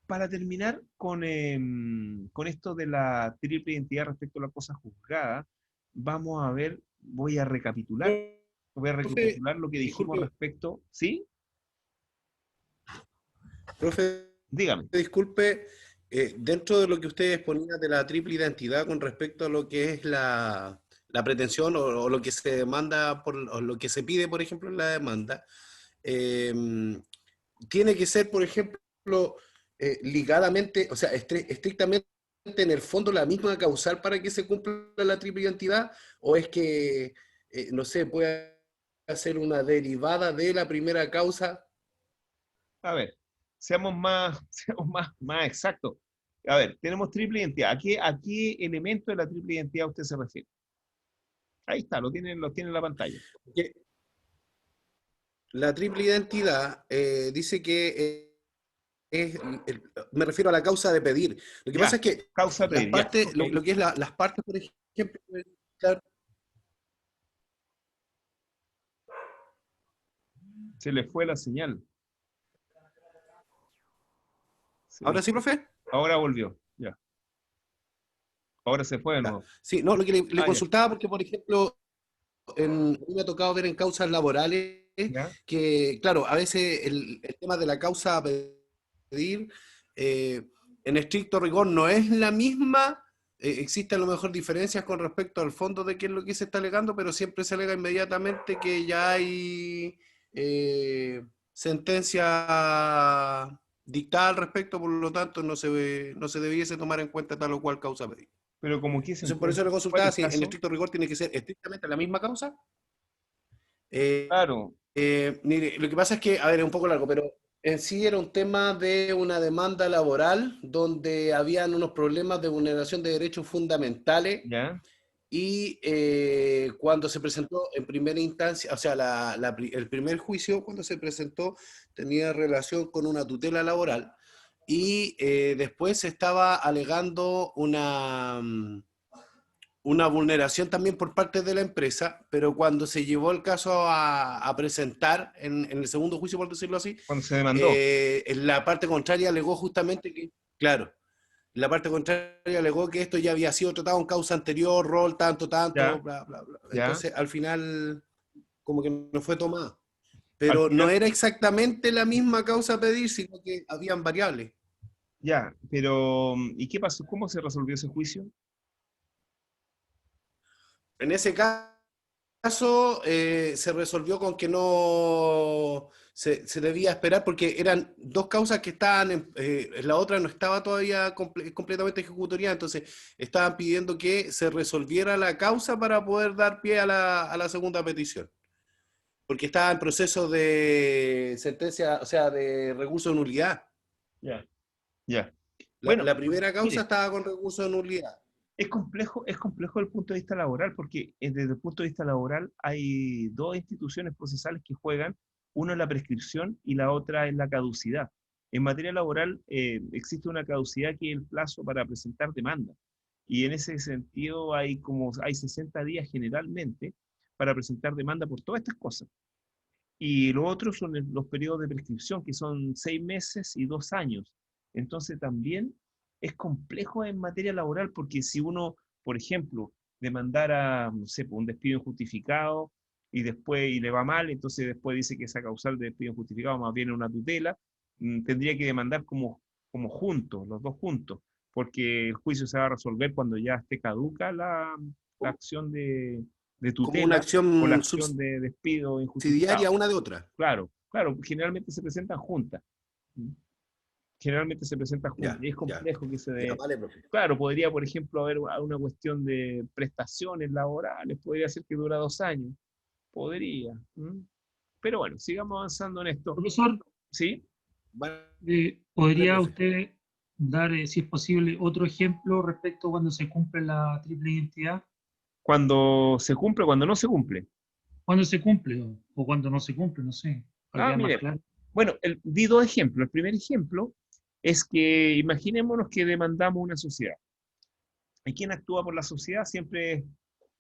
Para terminar con esto de la triple identidad respecto a la cosa juzgada, voy a recapitular lo que dijimos Disculpe. respecto. ¿Sí? Profe, Dígame. disculpe, dentro de lo que usted exponía de la triple identidad con respecto a lo que es la pretensión o lo que se demanda, o lo que se pide, por ejemplo, en la demanda, tiene que ser, por ejemplo, ligadamente, o sea, estrictamente en el fondo la misma causal para que se cumpla la triple identidad, o es que, no sé, puede hacer una derivada de la primera causa. A ver, seamos más exactos. A ver, tenemos triple identidad. ¿A qué elemento de la triple identidad usted se refiere? Ahí está, lo tiene en la pantalla. Porque la triple identidad dice que me refiero a la causa de pedir. Lo que Ya, pasa es que causa las pedir, ya, partes, ok. lo que es las partes, por ejemplo, claro, Se le fue la señal. ¿ahora sí, profe? Ahora volvió, ya. Ahora se fue de nuevo. Sí, no, lo que le Ya. consultaba porque, por ejemplo, a mí me ha tocado ver en causas laborales ¿Ya? que, claro, a veces el tema de la causa a pedir, en estricto rigor no es la misma. Existen a lo mejor diferencias con respecto al fondo de qué es lo que se está alegando, pero siempre se alega inmediatamente que ya hay sentencia dictada al respecto, por lo tanto no se debiese tomar en cuenta tal o cual causa pedir. Pero como que Entonces, por eso le ¿cuál consultaba es el si en caso? estricto rigor tiene que ser estrictamente la misma causa. Claro, Mire, lo que pasa es que, a ver, es un poco largo, pero en sí era un tema de una demanda laboral donde habían unos problemas de vulneración de derechos fundamentales ¿ya? y cuando se presentó en primera instancia, o sea, el primer juicio cuando se presentó tenía relación con una tutela laboral y después se estaba alegando una vulneración también por parte de la empresa, pero cuando se llevó el caso a presentar en el segundo juicio, por decirlo así, Cuando se demandó. la parte contraria alegó justamente que, claro, la parte contraria alegó que esto ya había sido tratado en causa anterior, rol, tanto, ¿Ya? bla, bla, bla. ¿Ya? Entonces, al final, como que no fue tomada. Al Pero no final, era exactamente la misma causa a pedir, sino que habían variables. ya, pero ¿y qué pasó? ¿Cómo se resolvió ese juicio? En ese caso, se resolvió con que no se debía esperar porque eran dos causas que estaban, la otra no estaba todavía completamente ejecutoriada, entonces estaban pidiendo que se resolviera la causa para poder dar pie a la segunda petición, porque estaba en proceso de sentencia, o sea, de recurso de nulidad. Ya. Ya. La, Bueno, la primera causa mire, estaba con recurso de nulidad. es complejo desde el punto de vista laboral, porque desde el punto de vista laboral hay dos instituciones procesales que juegan, una es la prescripción y la otra es la caducidad. En materia laboral existe una caducidad que es el plazo para presentar demanda. Y en ese sentido hay 60 días generalmente para presentar demanda por todas estas cosas. Y lo otro son los periodos de prescripción, que son 6 meses y 2 años. Entonces también es complejo en materia laboral, porque si uno, por ejemplo, demandara, no sé, por un despido injustificado y después y le va mal, entonces después dice que esa causal de despido injustificado más bien es una tutela, tendría que demandar como juntos, los dos juntos, porque el juicio se va a resolver cuando ya esté caduca la acción de Como una tutela o la acción acción de despido injustificado. subsidiaria una de otra. Claro, claro, generalmente se presentan juntas. ¿Mm? Generalmente se presentan juntas. Ya, Y es ya, complejo que se ya, dé. vale, profe. Claro, podría, por ejemplo, haber una cuestión de prestaciones laborales, podría ser que dura 2 años. Podría. ¿Mm? Pero bueno, sigamos avanzando en esto. Profesor, ¿Sí? Vale, ¿podría profe. usted dar, si es posible, otro ejemplo respecto a cuando se cumple la triple identidad? Cuando se cumple, cuando no se cumple. ¿Cuándo se cumple o cuando no se cumple? No sé, para que Ah, quede más mire. claro. Bueno, di dos ejemplos. El primer ejemplo es que imaginémonos que demandamos una sociedad. ¿Y quién actúa por la sociedad? Siempre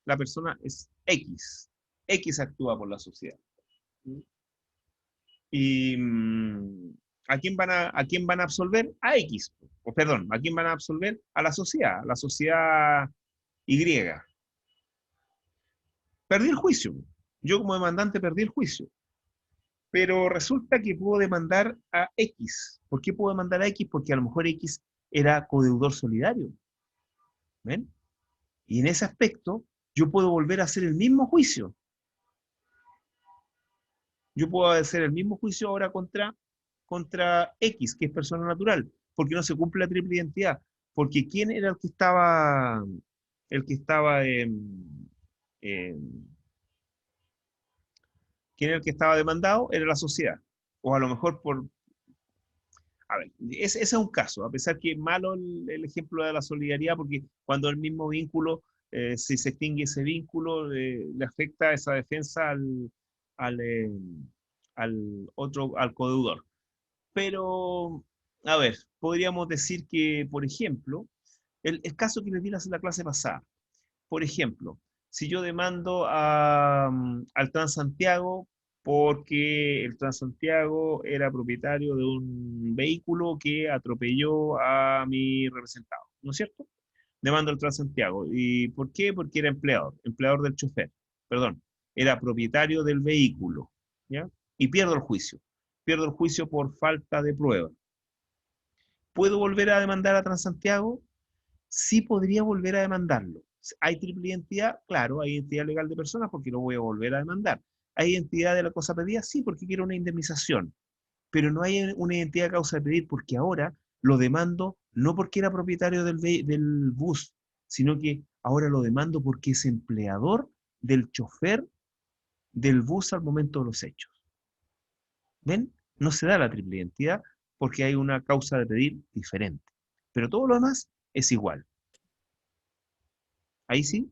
la persona es X. X actúa por la sociedad. ¿Y a quién van a absolver? A X. O perdón, ¿a quién van a absolver? A la sociedad Y. Perdí el juicio. Yo como demandante perdí el juicio. Pero resulta que puedo demandar a X. ¿Por qué puedo demandar a X? Porque a lo mejor X era codeudor solidario. ¿Ven? Y en ese aspecto, yo puedo volver a hacer el mismo juicio. Yo puedo hacer el mismo juicio ahora contra X, que es persona natural, porque no se cumple la triple identidad. Porque ¿quién era el que estaba quién era el que estaba demandado? Era la sociedad. O a lo mejor a ver, ese es un caso, a pesar que es malo el ejemplo de la solidaridad, porque cuando el mismo vínculo, si se extingue ese vínculo, le afecta esa defensa al, eh, al codeudor. Pero, a ver, podríamos decir que, por ejemplo, el caso que les di la clase pasada, por ejemplo, si yo demando al Transantiago porque el Transantiago era propietario de un vehículo que atropelló a mi representado, ¿no es cierto? Demando al Transantiago. ¿Y por qué? Porque era empleador del chofer, perdón. era propietario del vehículo, ¿ya? Y pierdo el juicio. Pierdo el juicio por falta de prueba. ¿Puedo volver a demandar a Transantiago? Sí podría volver a demandarlo. ¿Hay triple identidad? Claro, hay identidad legal de personas porque lo voy a volver a demandar. ¿Hay identidad de la cosa pedida? Sí, porque quiero una indemnización. Pero no hay una identidad de causa de pedir porque ahora lo demando no porque era propietario del bus, sino que ahora lo demando porque es empleador del chofer del bus al momento de los hechos. ¿Ven? No se da la triple identidad porque hay una causa de pedir diferente. Pero todo lo demás es igual. Ahí sí.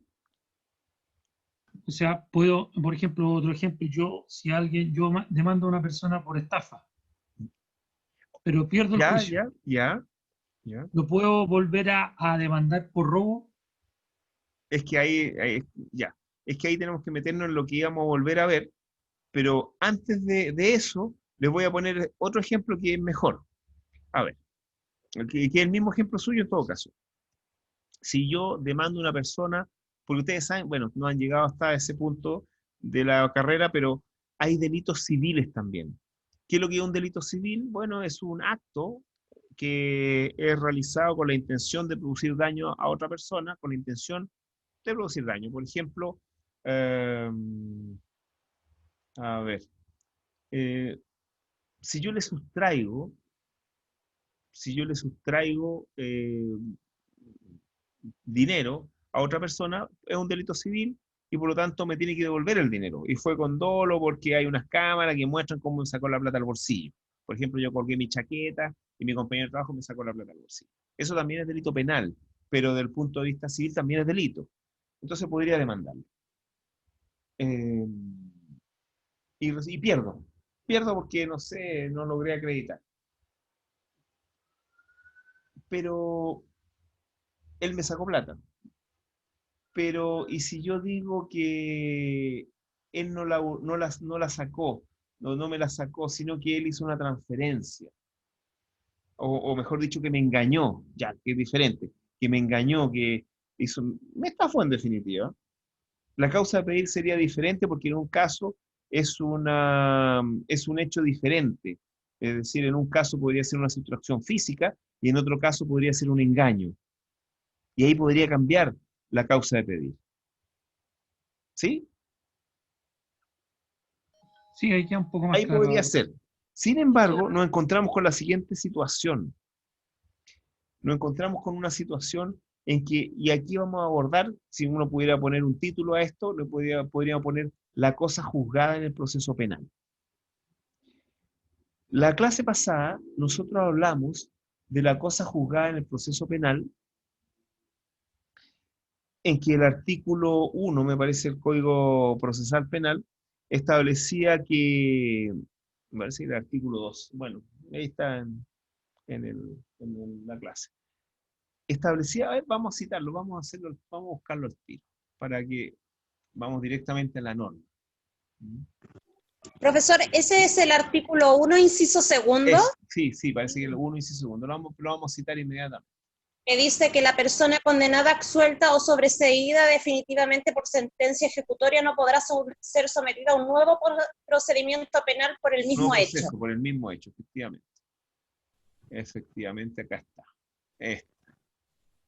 O sea, puedo, por ejemplo, otro ejemplo, yo demando a una persona por estafa, pero pierdo el Ya, juicio. ya. ¿Lo puedo volver a demandar por robo? Es que ya. Es que ahí tenemos que meternos en lo que íbamos a volver a ver, pero antes de eso, les voy a poner otro ejemplo que es mejor. A ver, que es el mismo ejemplo suyo en todo caso. Si yo demando a una persona, porque ustedes saben, bueno, no han llegado hasta ese punto de la carrera, pero hay delitos civiles también. ¿Qué es lo que es un delito civil? Bueno, es un acto que es realizado con la intención de producir daño a otra persona, con la intención de producir daño. Por ejemplo, eh, a ver, eh, si yo le sustraigo, dinero a otra persona, es un delito civil y por lo tanto me tiene que devolver el dinero. Y fue con dolo porque hay unas cámaras que muestran cómo me sacó la plata al bolsillo. Por ejemplo, yo colgué mi chaqueta y mi compañero de trabajo me sacó la plata al bolsillo. Eso también es delito penal, pero desde el punto de vista civil también es delito. Entonces podría demandarlo. Eh, y pierdo. Pierdo porque, no sé, no logré acreditar. Pero él me sacó plata. Pero, ¿y si yo digo que él no la sacó, no me la sacó, sino que él hizo una transferencia? O mejor dicho, que me engañó, ya, que es diferente, que me engañó, que me estafó en definitiva. La causa de pedir sería diferente porque en un caso es un hecho diferente. Es decir, en un caso podría ser una sustracción física y en otro caso podría ser un engaño. Y ahí podría cambiar la causa de pedir. ¿Sí? Sí, ahí queda un poco más Ahí podría claro. ser. Sin embargo, nos encontramos con la siguiente situación. Nos encontramos con una situación en que, y aquí vamos a abordar, si uno pudiera poner un título a esto, podríamos poner la cosa juzgada en el proceso penal. La clase pasada, nosotros hablamos de la cosa juzgada en el proceso penal, en que el artículo 1, me parece el Código Procesal Penal, establecía que, me parece que el artículo 2, bueno, ahí está en la clase. Establecía, a ver, vamos a citarlo, vamos a buscarlo al tiro, para que vamos directamente a la norma. Profesor, ese es el artículo 1, inciso segundo, Sí, parece que el 1 y el segundo, lo vamos a citar inmediatamente. que dice que la persona condenada, absuelta o sobreseída definitivamente por sentencia ejecutoria no podrá ser sometida a un nuevo procedimiento penal por el mismo hecho. Por el mismo hecho, efectivamente. Efectivamente, acá está.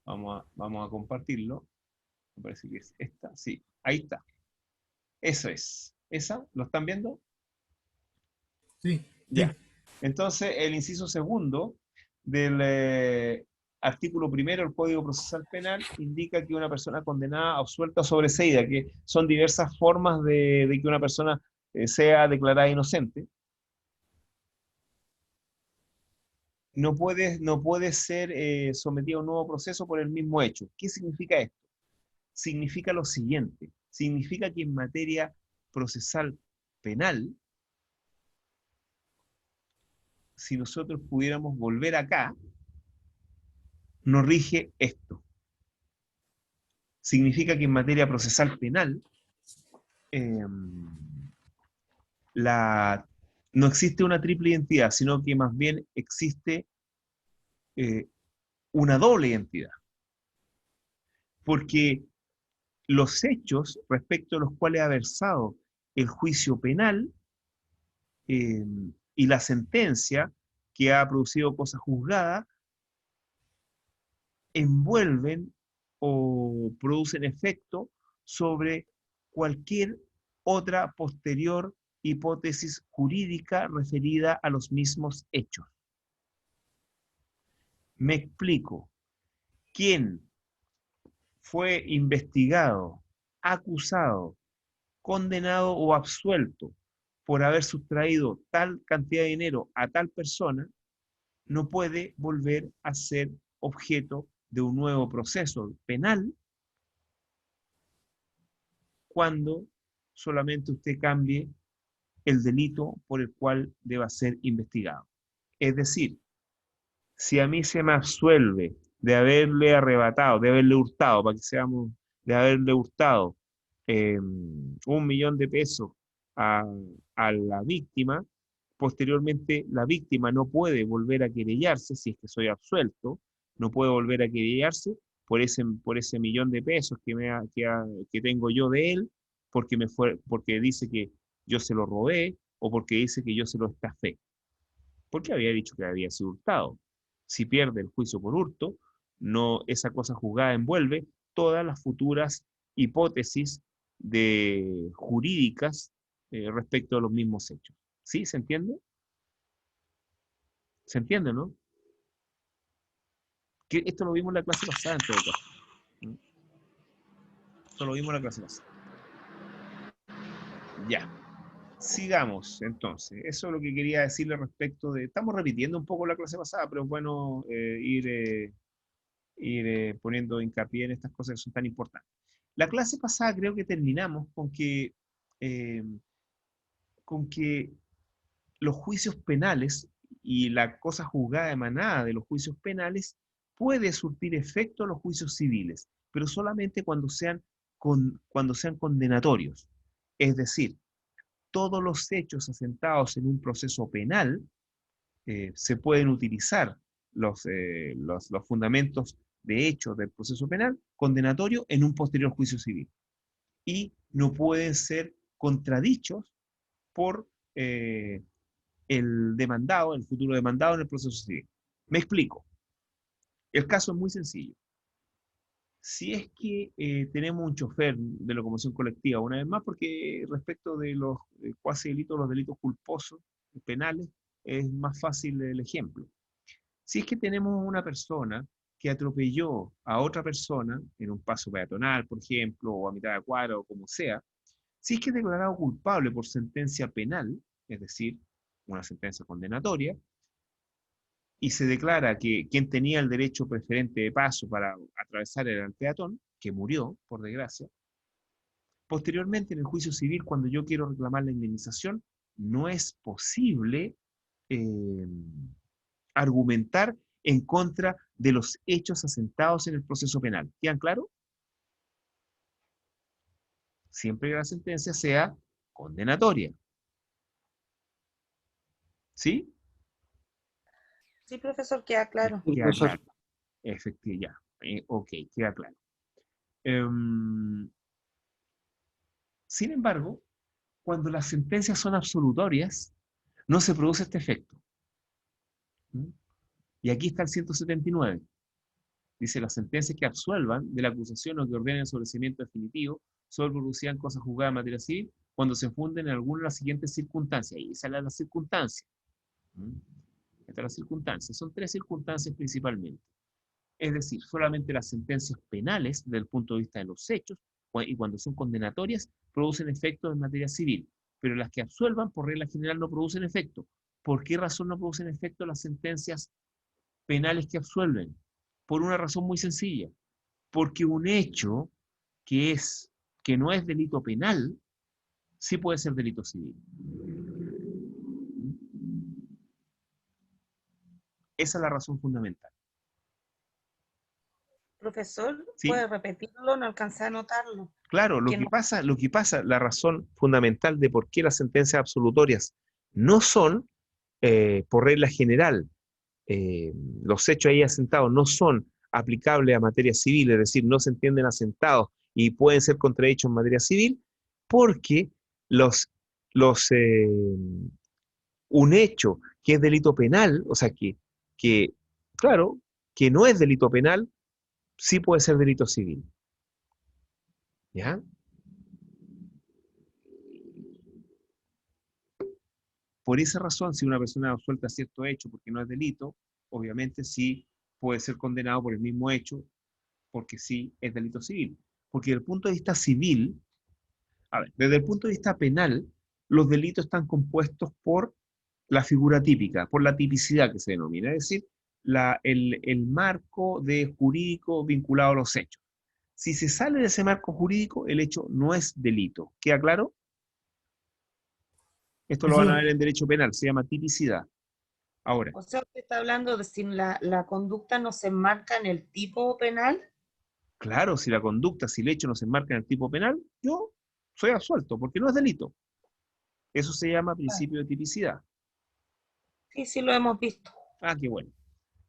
Vamos a compartirlo. Me parece que es esta. Sí, ahí está. Eso es. ¿Esa? ¿Lo están viendo? Sí. Ya. Entonces, el inciso segundo del artículo primero del Código Procesal Penal indica que una persona condenada, absuelta o sobreseída, que son diversas formas de que una persona sea declarada inocente, no puede ser sometida a un nuevo proceso por el mismo hecho. ¿Qué significa esto? Significa lo siguiente. Significa que en materia procesal penal, si nosotros pudiéramos volver acá, nos rige esto. Significa que en materia procesal penal no existe una triple identidad, sino que más bien existe una doble identidad. Porque los hechos respecto a los cuales ha versado el juicio penal y la sentencia que ha producido cosa juzgada envuelven o producen efecto sobre cualquier otra posterior hipótesis jurídica referida a los mismos hechos. Me explico. Quien fue investigado, acusado, condenado o absuelto por haber sustraído tal cantidad de dinero a tal persona, no puede volver a ser objeto de un nuevo proceso penal cuando solamente usted cambie el delito por el cual deba ser investigado. Es decir, si a mí se me absuelve de haberle arrebatado, de haberle hurtado, para que seamos, de haberle hurtado 1.000.000 de pesos a la víctima, posteriormente la víctima no puede volver a querellarse, si es que soy absuelto, no puede volver a querellarse por ese 1.000.000 de pesos que tengo yo de él, porque dice que yo se lo robé, o porque dice que yo se lo estafé. Porque había dicho que había sido hurtado. Si pierde el juicio por hurto, esa cosa juzgada envuelve todas las futuras hipótesis jurídicas respecto a los mismos hechos. ¿Sí? ¿Se entiende? ¿Se entiende, no? Que esto lo vimos en la clase pasada, en todo caso. Esto lo vimos en la clase pasada. Ya. Sigamos, entonces. Eso es lo que quería decirle respecto de... Estamos repitiendo un poco la clase pasada, pero es bueno ir poniendo hincapié en estas cosas que son tan importantes. La clase pasada creo que terminamos con que los juicios penales y la cosa juzgada emanada de los juicios penales puede surtir efecto a los juicios civiles, pero solamente cuando sean condenatorios. Es decir, todos los hechos asentados en un proceso penal se pueden utilizar los fundamentos de hecho del proceso penal condenatorio en un posterior juicio civil. Y no pueden ser contradichos por el demandado, el futuro demandado en el proceso civil. Me explico. El caso es muy sencillo. Si es que tenemos un chofer de locomoción colectiva, una vez más, porque respecto de los cuasi delitos, los delitos culposos penales, es más fácil el ejemplo. Si es que tenemos una persona que atropelló a otra persona en un paso peatonal, por ejemplo, o a mitad de cuadra, o como sea, si es que es declarado culpable por sentencia penal, es decir, una sentencia condenatoria, y se declara que quien tenía el derecho preferente de paso para atravesar era el peatón, que murió, por desgracia, posteriormente en el juicio civil, cuando yo quiero reclamar la indemnización, no es posible argumentar en contra de los hechos asentados en el proceso penal. ¿Quedan claro? Siempre que la sentencia sea condenatoria. ¿Sí? Sí, profesor, queda claro. Queda claro. Efectivamente, ya. Ok, queda claro. Sin embargo, cuando las sentencias son absolutorias, no se produce este efecto. Y aquí está el 179. Dice, las sentencias que absuelvan de la acusación o que ordenen el sobreseimiento definitivo solo producirán cosas juzgadas en materia civil cuando se funden en alguna de las siguientes circunstancias. Y esa es la circunstancia. Esta es la circunstancia. Son 3 circunstancias principalmente. Es decir, solamente las sentencias penales, desde el punto de vista de los hechos, y cuando son condenatorias, producen efectos en materia civil. Pero las que absuelvan, por regla general, no producen efecto. ¿Por qué razón no producen efecto las sentencias penales que absuelven? Por una razón muy sencilla. Porque un hecho que no es delito penal, sí puede ser delito civil. Esa es la razón fundamental. Profesor, ¿Sí? ¿puede repetirlo? No alcancé a anotarlo. Claro, lo que pasa, la razón fundamental de por qué las sentencias absolutorias no son, por regla general, los hechos ahí asentados no son aplicables a materia civil, es decir, no se entienden asentados y pueden ser contradichos en materia civil, porque los, un hecho que es delito penal, o sea, que, claro, que no es delito penal, sí puede ser delito civil. ¿Ya? Por esa razón, si una persona suelta cierto hecho porque no es delito, obviamente sí puede ser condenado por el mismo hecho porque sí es delito civil. Porque desde el punto de vista civil, a ver, desde el punto de vista penal, los delitos están compuestos por la figura típica, por la tipicidad que se denomina, es decir, el marco de jurídico vinculado a los hechos. Si se sale de ese marco jurídico, el hecho no es delito. ¿Queda claro? Esto lo van a ver en derecho penal, se llama tipicidad. Ahora, O sea, usted está hablando de si la conducta no se enmarca en el tipo penal. claro, si la conducta, si el hecho no se enmarca en el tipo penal, yo soy absuelto, porque no es delito. Eso se llama principio de tipicidad. Sí, sí lo hemos visto. Ah, qué bueno.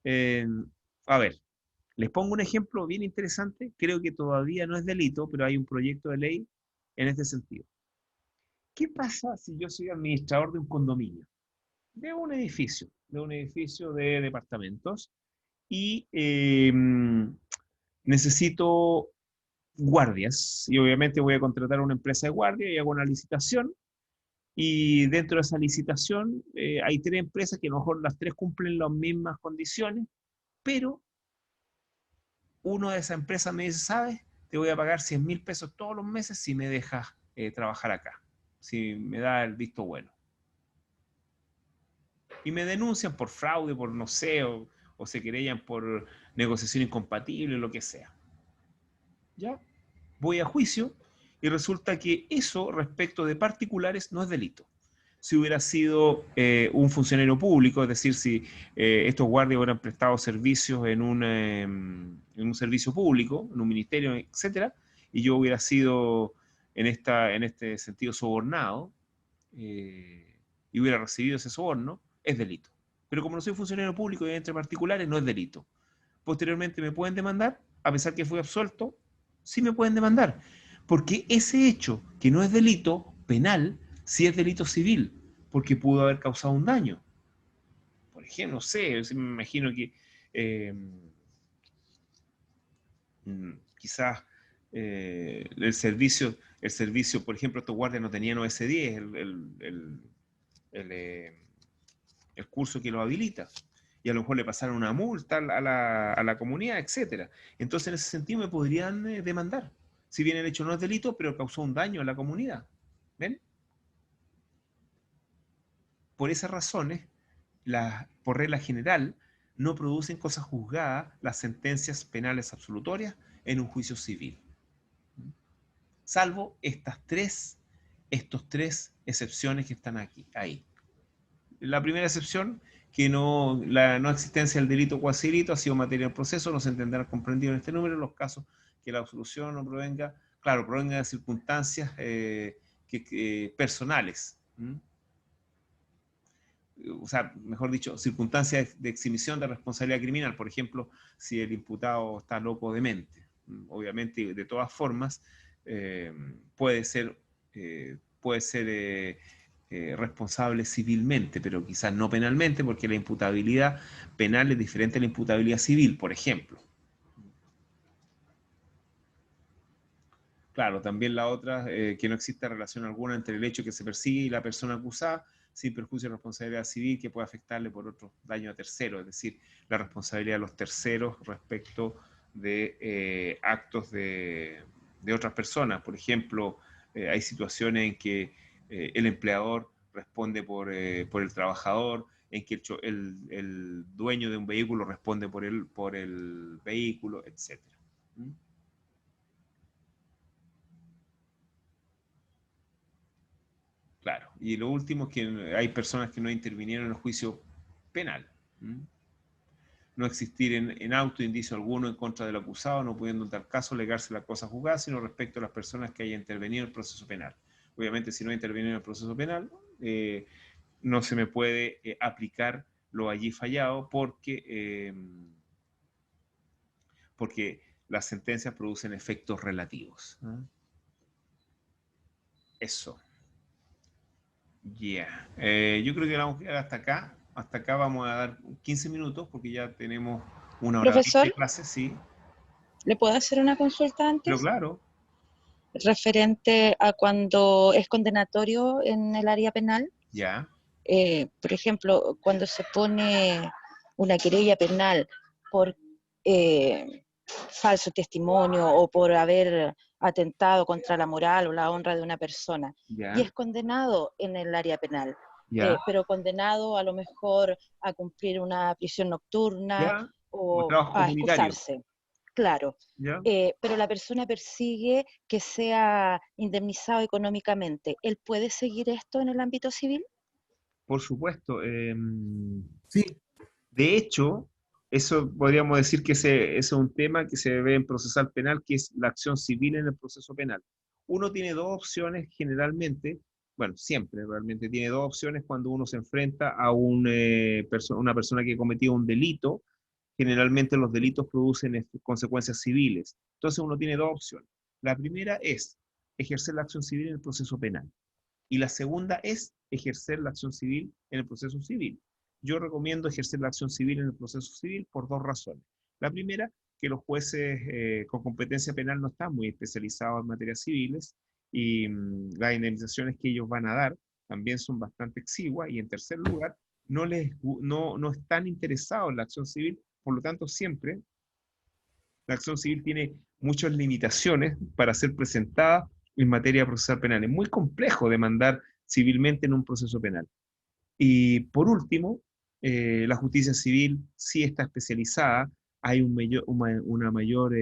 Eh, a ver, les pongo un ejemplo bien interesante. Creo que todavía no es delito, pero hay un proyecto de ley en este sentido. ¿Qué pasa si yo soy administrador de un condominio, de un edificio de departamentos, y necesito guardias? Y obviamente voy a contratar a una empresa de guardia y hago una licitación. Y dentro de esa licitación hay tres empresas que a lo mejor las tres cumplen las mismas condiciones, pero uno de esas empresas me dice, ¿sabes? Te voy a pagar 100.000 pesos todos los meses si me dejas trabajar acá, si me da el visto bueno. Y me denuncian por fraude, por no sé, o se querellan por negociación incompatible, lo que sea. ¿Ya? Voy a juicio y resulta que eso respecto de particulares no es delito. Si hubiera sido un funcionario público, es decir, si estos guardias hubieran prestado servicios en un servicio público, en un ministerio, etcétera, y yo hubiera sido en este sentido sobornado y hubiera recibido ese soborno, es delito. Pero como no soy funcionario público y entre particulares, no es delito. Posteriormente me pueden demandar, a pesar que fui absuelto, sí me pueden demandar. Porque ese hecho, que no es delito penal, sí es delito civil, porque pudo haber causado un daño. Por ejemplo, no sé, me imagino que quizás el servicio, por ejemplo, estos guardias no tenían OS10, el curso que lo habilita. Y a lo mejor le pasaron una multa a la comunidad, etcétera. Entonces, en ese sentido, me podrían demandar. Si bien el hecho no es delito, pero causó un daño a la comunidad. ¿Ven? Por esas razones, por regla general, no producen cosa juzgada las sentencias penales absolutorias en un juicio civil. Salvo estos tres excepciones que están ahí. La primera excepción, que la no existencia del delito cuasi delito ha sido materia del proceso, no se entenderá comprendido en este número en los casos que la absolución no provenga de circunstancias personales. O sea, mejor dicho, circunstancias de exhibición de responsabilidad criminal. Por ejemplo, si el imputado está loco de mente. Obviamente, de todas formas, puede ser responsable civilmente, pero quizás no penalmente, porque la imputabilidad penal es diferente a la imputabilidad civil, por ejemplo. Claro, también la otra, que no exista relación alguna entre el hecho que se persigue y la persona acusada, sin perjuicio de responsabilidad civil que pueda afectarle por otro daño a terceros, es decir, la responsabilidad de los terceros respecto de actos de otras personas. Por ejemplo, hay situaciones en que el empleador responde por el trabajador, en que el dueño de un vehículo responde por el vehículo, etc. ¿Mm? Claro, y lo último es que hay personas que no intervinieron en el juicio penal. ¿Mm? No existir en auto indicio alguno en contra del acusado, no pudiendo en tal caso alegarse la cosa juzgada, sino respecto a las personas que hayan intervenido en el proceso penal. Obviamente, si no ha intervenido en el proceso penal, no se me puede aplicar lo allí fallado porque las sentencias producen efectos relativos. ¿No? Eso. Ya. Yo creo que vamos a quedar hasta acá. Hasta acá vamos a dar 15 minutos porque ya tenemos una hora 20 Profesor, de clase, sí. ¿le puedo hacer una consulta Pero antes? claro, Referente a cuando es condenatorio en el área penal. ya. Por ejemplo, cuando se pone una querella penal por falso testimonio o por haber atentado contra la moral o la honra de una persona, y Ya, es condenado en el área penal, ya, pero condenado a lo mejor a cumplir una prisión nocturna ya. O o trabajo a comunitario. excusarse. Claro, Ya. pero la persona persigue que sea indemnizado económicamente. ¿Él puede seguir esto en el ámbito civil? Por supuesto. Sí, De hecho, eso podríamos decir que ese es un tema que se ve en procesal penal, que es la acción civil en el proceso penal. Uno tiene dos opciones generalmente, bueno, siempre realmente tiene dos opciones cuando uno se enfrenta a una persona que ha cometido un delito. Generalmente los delitos producen consecuencias civiles. Entonces uno tiene dos opciones. La primera es ejercer la acción civil en el proceso penal. Y la segunda es ejercer la acción civil en el proceso civil. Yo recomiendo ejercer la acción civil en el proceso civil por dos razones. La primera, que los jueces con competencia penal no están muy especializados en materias civiles y las indemnizaciones que ellos van a dar también son bastante exiguas. Y en tercer lugar, no están interesados en la acción civil, por lo tanto siempre la acción civil tiene muchas limitaciones para ser presentada en materia procesal penal. Es muy complejo demandar civilmente en un proceso penal. Y por último, la justicia civil sí está especializada, hay una mayor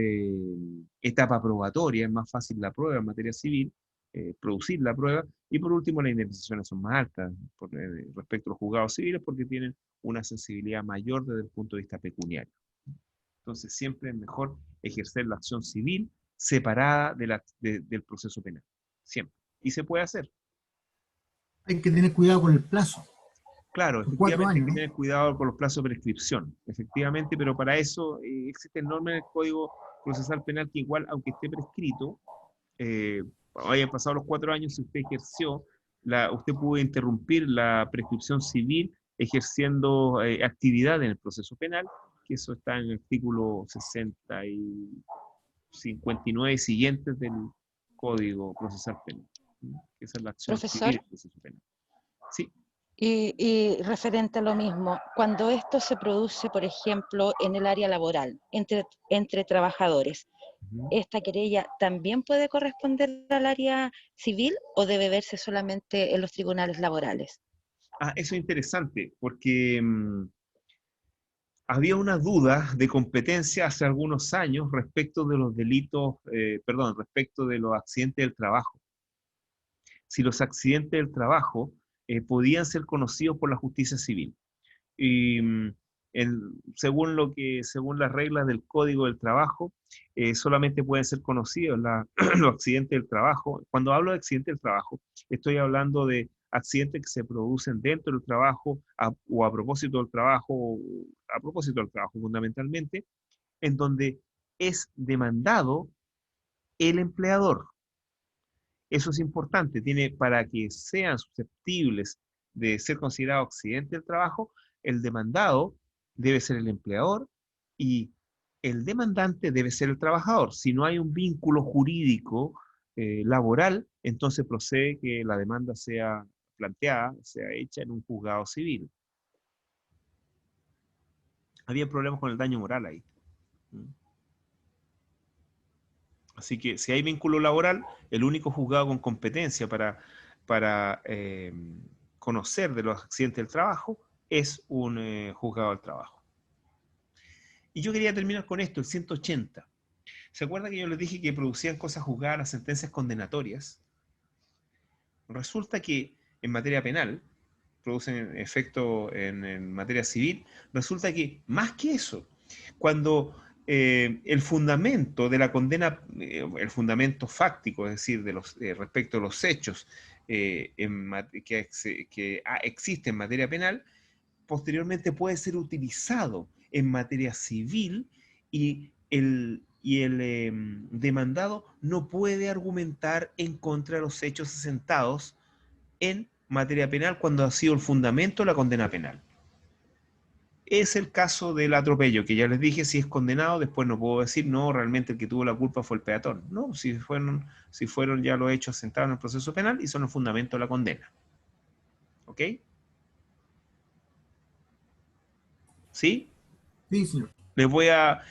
etapa probatoria, es más fácil la prueba en materia civil, producir la prueba, y por último las indemnizaciones son más altas respecto a los juzgados civiles porque tienen una sensibilidad mayor desde el punto de vista pecuniario. Entonces siempre es mejor ejercer la acción civil separada del proceso penal. Siempre. Y se puede hacer. hay que tener cuidado con el plazo. Claro, Son 4 efectivamente hay años, que ¿no? tener cuidado con los plazos de prescripción, efectivamente, pero para eso existen normas en el Código Procesal Penal que igual, aunque esté prescrito, hayan pasado los 4 años, si usted ejerció, usted puede interrumpir la prescripción civil ejerciendo actividad en el proceso penal, que eso está en el artículo 60 y 59 y siguientes del Código Procesal Penal. Que esa es la acción civil Profesor, del proceso penal. Sí. y referente a lo mismo, cuando esto se produce, por ejemplo, en el área laboral, entre trabajadores, Ujú. ¿esta querella también puede corresponder al área civil o debe verse solamente en los tribunales laborales? Eso es interesante, porque había una duda de competencia hace algunos años respecto de los delitos, respecto de los accidentes del trabajo. Si los accidentes del trabajo podían ser conocidos por la justicia civil. Y según las reglas del Código del Trabajo, solamente pueden ser conocidos los accidentes del trabajo. Cuando hablo de accidentes del trabajo, estoy hablando de accidentes que se producen dentro del trabajo o a propósito del trabajo, fundamentalmente, en donde es demandado el empleador. Eso es importante, para que sean susceptibles de ser considerados accidentes del trabajo, el demandado debe ser el empleador y el demandante debe ser el trabajador. Si no hay un vínculo jurídico laboral, entonces procede que la demanda sea planteada, sea hecha en un juzgado civil. Había problemas con el daño moral ahí. Así que si hay vínculo laboral, el único juzgado con competencia para conocer de los accidentes del trabajo es un juzgado del trabajo. Y yo quería terminar con esto, el 180. ¿Se acuerdan que yo les dije que producían cosas juzgadas las sentencias condenatorias? Resulta que en materia penal, producen efecto en materia civil, resulta que más que eso, cuando el fundamento de la condena, el fundamento fáctico, es decir, respecto a los hechos que existe en materia penal, posteriormente puede ser utilizado en materia civil y el demandado no puede argumentar en contra de los hechos asentados en materia penal cuando ha sido el fundamento de la condena penal. Es el caso del atropello, que ya les dije, si es condenado, después no puedo decir, no, realmente el que tuvo la culpa fue el peatón. No, si fueron ya los hechos sentados en el proceso penal y son el fundamento de la condena. ¿Ok? ¿Sí? Sí, señor. Les voy a,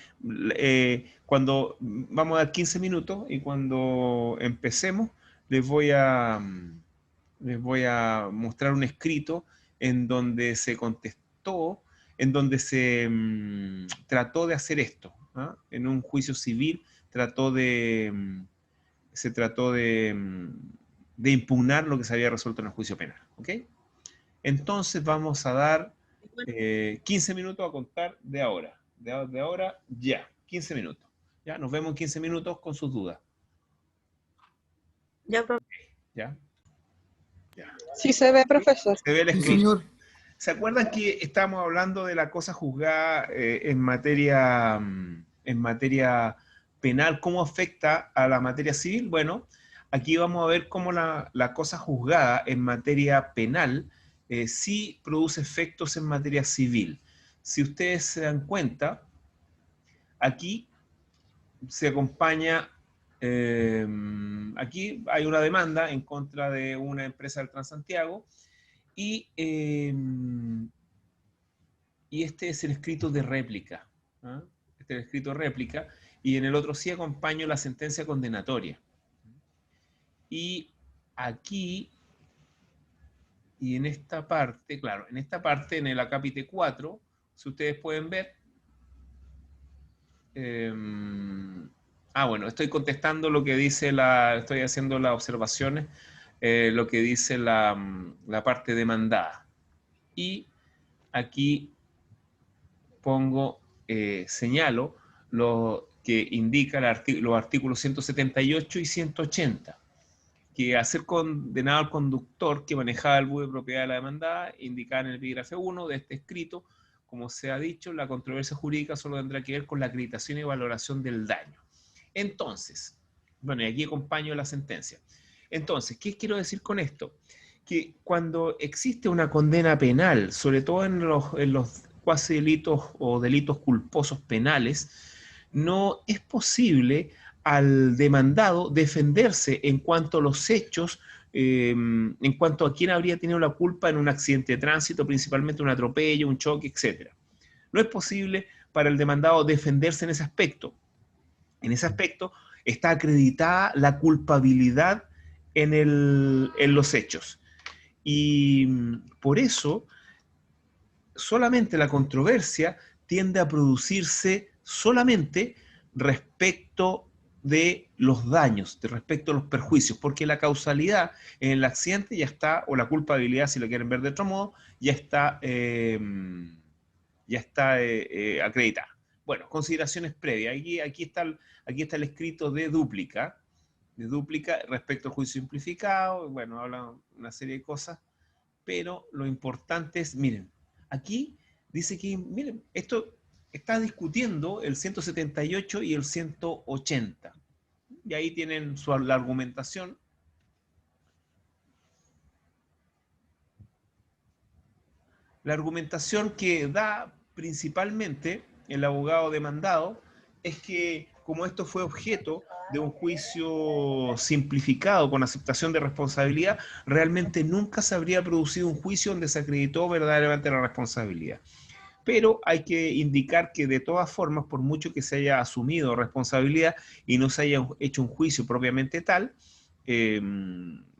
cuando vamos a dar 15 minutos y cuando empecemos, les voy a mostrar un escrito en donde se contestó, en donde se trató de hacer esto, ¿ah? En un juicio civil se trató de impugnar lo que se había resuelto en el juicio penal, ¿ok? Entonces vamos a dar 15 minutos a contar de ahora. De ahora, ya. 15 minutos. Ya, nos vemos en 15 minutos con sus dudas. Ya, ¿Ya? Ya. Sí se ve, profesor. Se ve el Sí, escrito. señor. ¿Se acuerdan que estábamos hablando de la cosa juzgada en materia penal? ¿Cómo afecta a la materia civil? Bueno, aquí vamos a ver cómo la cosa juzgada en materia penal sí produce efectos en materia civil. Si ustedes se dan cuenta, aquí se acompaña, aquí hay una demanda en contra de una empresa del Transantiago y este es el escrito de réplica. ¿Ah? Este es el escrito de réplica y en el otro sí acompaño la sentencia condenatoria. Y aquí, y en esta parte, claro, en esta parte, en el acápite 4, si ustedes pueden ver, bueno, estoy contestando lo que dice estoy haciendo las observaciones, lo que dice la parte demandada. Y aquí pongo, señalo lo que indica los artículos 178 y 180, que a ser condenado al conductor que manejaba el bus de propiedad de la demandada, indicada en el epígrafe 1 de este escrito, como se ha dicho, la controversia jurídica solo tendrá que ver con la acreditación y valoración del daño. Entonces, bueno, y aquí acompaño la sentencia. Entonces, ¿qué quiero decir con esto? Que cuando existe una condena penal, sobre todo en los cuasi delitos o delitos culposos penales, no es posible al demandado defenderse en cuanto a los hechos, en cuanto a quién habría tenido la culpa en un accidente de tránsito, principalmente un atropello, un choque, etc. No es posible para el demandado defenderse en ese aspecto. En ese aspecto está acreditada la culpabilidad en los hechos. Y por eso solamente la controversia tiende a producirse solamente respecto de los daños, respecto a los perjuicios, porque la causalidad en el accidente ya está, o la culpabilidad, si lo quieren ver de otro modo, ya está acreditada. Bueno, consideraciones previas. Aquí está el escrito de dúplica respecto al juicio simplificado. Bueno, habla una serie de cosas, pero lo importante es, miren, aquí dice que, miren, esto está discutiendo el 178 y el 180. Y ahí tienen la argumentación. La argumentación que da principalmente el abogado demandado es que como esto fue objeto de un juicio simplificado con aceptación de responsabilidad, realmente nunca se habría producido un juicio donde se acreditó verdaderamente la responsabilidad. Pero hay que indicar que de todas formas, por mucho que se haya asumido responsabilidad y no se haya hecho un juicio propiamente tal,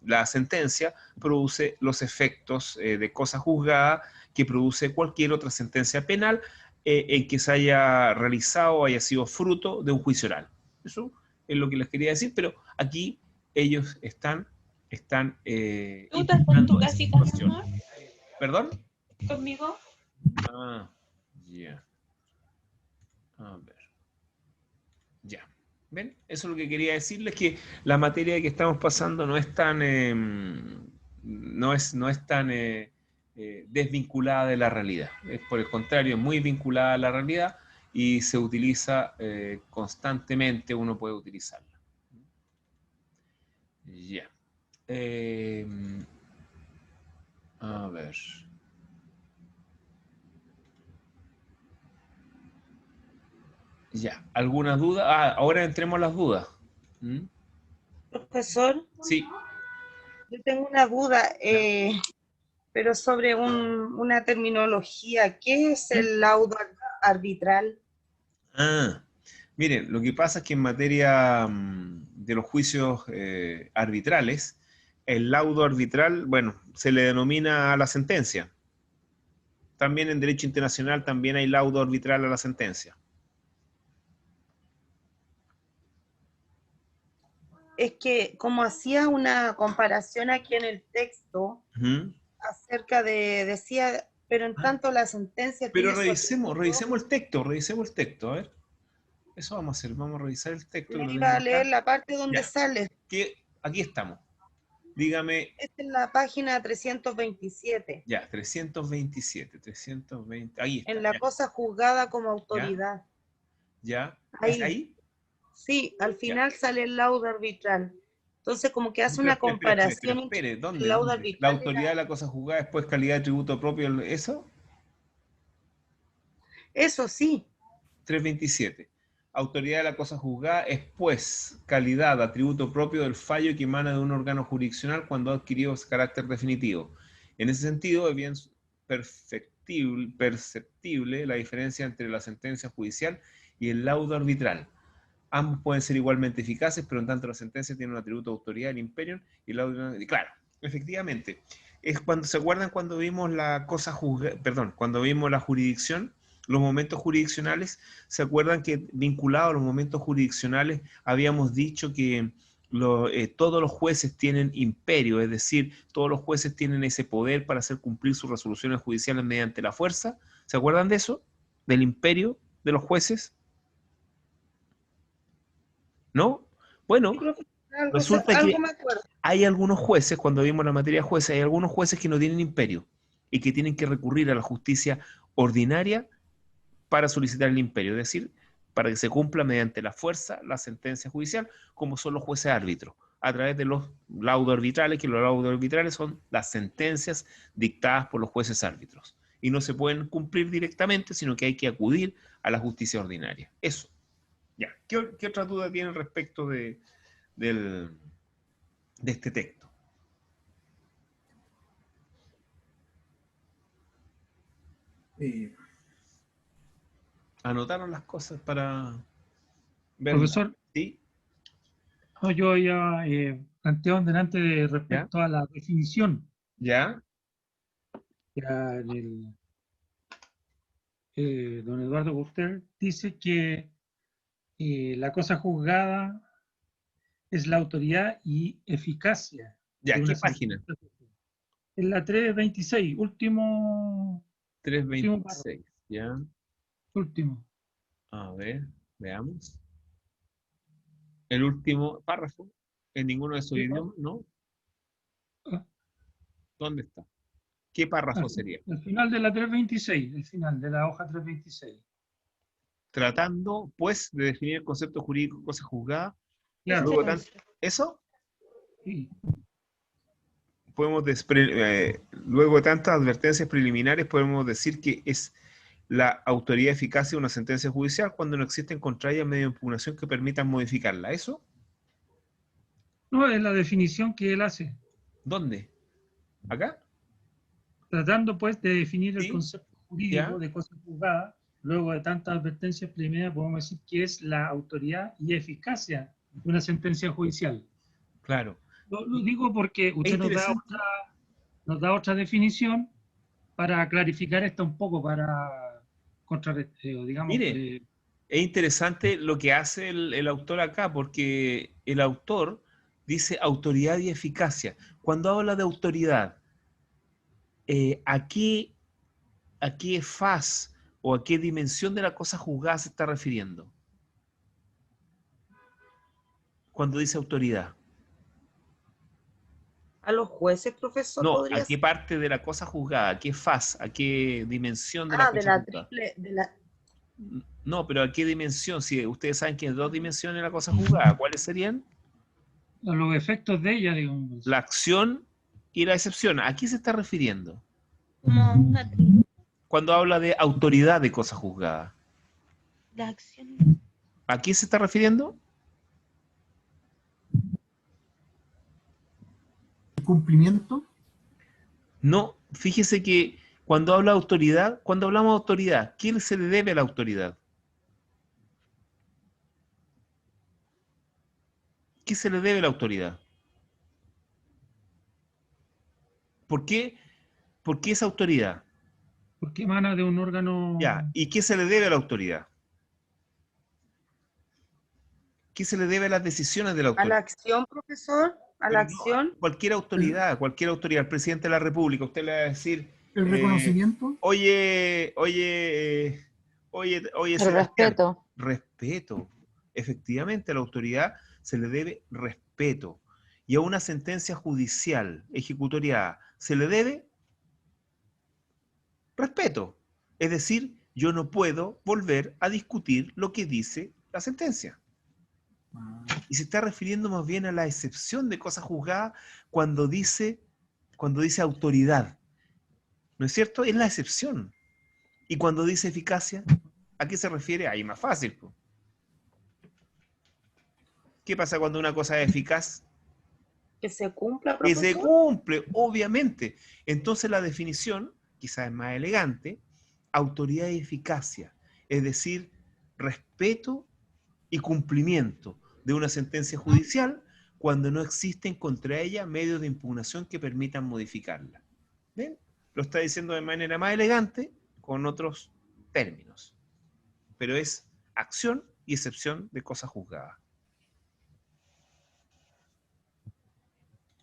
la sentencia produce los efectos de cosa juzgada que produce cualquier otra sentencia penal en que se haya realizado o haya sido fruto de un juicio oral. Eso es lo que les quería decir, pero aquí ellos están ¿Tú estás con tu casita, mi amor? ¿Perdón? ¿Conmigo? Ah, ya. A ver. Ya. ¿Ven? Eso es lo que quería decirles, que la materia que estamos pasando no es tan desvinculada de la realidad. Es por el contrario, muy vinculada a la realidad y se utiliza constantemente, uno puede A ver. Ya, ¿alguna duda? Ah, ahora entremos a las dudas. ¿Mm? Profesor, Sí. yo tengo una duda, Ya. pero sobre una terminología. ¿Qué es el laudo arbitral? Ah, miren, lo que pasa es que en materia de los juicios arbitrales, el laudo arbitral, bueno, se le denomina a la sentencia. También en derecho internacional también hay laudo arbitral a la sentencia. Es que como hacía una comparación aquí en el texto Ujú. acerca decía, pero en tanto la sentencia Pero tiene su atributo, revisemos el texto, a ver. Eso vamos a hacer, vamos a revisar el texto yo que lo iba tengo a leer acá. la parte donde Ya, sale. aquí estamos. Dígame, Esta es la página 327, ya, 320, ahí está, en la ya, cosa juzgada como ya, autoridad. ya. ¿Es Ahí, ahí? sí, al Ya. final sale el laudo arbitral. Entonces como que hace una comparación entre Espere, el ¿dónde? laudo La arbitral y autoridad de la cosa juzgada, después calidad de tributo propio, ¿eso? Eso sí, 327. Autoridad de la cosa juzgada es, pues, calidad, atributo propio del fallo que emana de un órgano jurisdiccional cuando ha adquirido ese carácter definitivo. En ese sentido, es bien perceptible la diferencia entre la sentencia judicial y el laudo arbitral. Ambos pueden ser igualmente eficaces, pero en tanto la sentencia tiene un atributo de autoridad, el imperium, y el laudo... Claro, efectivamente. Es cuando, ¿se acuerdan cuando vimos la cosa juzgada, perdón, cuando vimos la jurisdicción? Los momentos jurisdiccionales, ¿se acuerdan que vinculado a los momentos jurisdiccionales habíamos dicho que todos los jueces tienen imperio, es decir, todos los jueces tienen ese poder para hacer cumplir sus resoluciones judiciales mediante la fuerza? ¿Se acuerdan de eso? ¿Del imperio de los jueces? ¿No? Bueno, sí, profesor, resulta algo que me acuerdo. hay algunos jueces, cuando vimos la materia de jueces, hay algunos jueces que no tienen imperio y que tienen que recurrir a la justicia ordinaria para solicitar el imperio, es decir, para que se cumpla mediante la fuerza la sentencia judicial, como son los jueces árbitros, a través de los laudos arbitrales, que los laudos arbitrales son las sentencias dictadas por los jueces árbitros. Y no se pueden cumplir directamente, sino que hay que acudir a la justicia ordinaria. Eso. Ya. ¿Qué otra duda tienen respecto de este texto? Anotaron las cosas para ver. Profesor, ¿Sí? no, yo ya planteado delante respecto a la definición. ¿Ya? Ya don Eduardo Gürtel dice que la cosa juzgada es la autoridad y eficacia ¿Ya? de ¿Qué una página? sentencia. En la 326, último párrafo. 326, ¿ya? Último. A ver, veamos. El último párrafo, en ninguno de esos idiomas, ¿no? Ah, ¿Dónde está? ¿Qué párrafo sería? al final de la 326, el final de la hoja 326. Tratando, pues, de definir el concepto jurídico de cosa juzgada. Claro. Luego, ¿eso? Sí. Podemos luego de tantas advertencias preliminares, podemos decir que es la autoridad eficacia de una sentencia judicial cuando no existen contra ella medios de impugnación que permitan modificarla. ¿Eso? No, es la definición que él hace. ¿Dónde? ¿Acá? Tratando pues de definir el Sí, concepto jurídico ya. de cosa juzgada, luego de tantas advertencias preliminares podemos decir que es la autoridad y eficacia de una sentencia judicial. Claro. Lo digo porque usted nos da otra definición para clarificar esto un poco, para digamos... Mire, es interesante lo que hace el autor acá, porque el autor dice autoridad y eficacia. Cuando habla de autoridad, ¿a qué faz o a qué dimensión de la cosa juzgada se está refiriendo? Cuando dice autoridad. ¿A los jueces, profesor, No, podría ¿a qué ser? parte de la cosa juzgada? ¿A qué faz? ¿A qué dimensión de la cosa juzgada? No, pero ¿a qué dimensión? Si ustedes saben que hay dos dimensiones de la cosa juzgada, ¿cuáles serían? Los efectos de ella, digamos. La acción ¿Y la excepción? ¿A qué se está refiriendo? Como una tribu. Cuando habla de autoridad de cosa juzgada. La acción. ¿A qué se está refiriendo? ¿Cumplimiento? No, fíjese que cuando habla de autoridad, cuando hablamos de autoridad, ¿qué se le debe a la autoridad? ¿Qué se le debe a la autoridad? ¿Por qué? ¿Por qué esa autoridad? Porque emana de un órgano... Ya, ¿y qué se le debe a la autoridad? ¿Qué se le debe a las decisiones de la ¿A la autoridad? acción, profesor? ¿A la Pero no, acción? cualquier autoridad, el presidente de la República, usted le va a decir, ¿El reconocimiento? oye, El Sebastián, respeto. respeto. Efectivamente, a la autoridad se le debe respeto. Y a una sentencia judicial ejecutoriada se le debe respeto. Es decir, yo no puedo volver a discutir lo que dice la sentencia. Y se está refiriendo más bien a la excepción de cosa juzgada cuando dice autoridad. ¿No es cierto? Es la excepción. Y cuando dice eficacia, ¿a qué se refiere? Ahí más fácil. Po. ¿Qué pasa cuando una cosa es eficaz? ¿Que se cumpla, Que se profesor? cumple, obviamente. Entonces la definición, quizás es más elegante, autoridad y eficacia. Es decir, respeto y cumplimiento de una sentencia judicial cuando no existen contra ella medios de impugnación que permitan modificarla. ¿Ven? Lo está diciendo de manera más elegante con otros términos. Pero es acción y excepción de cosa juzgada.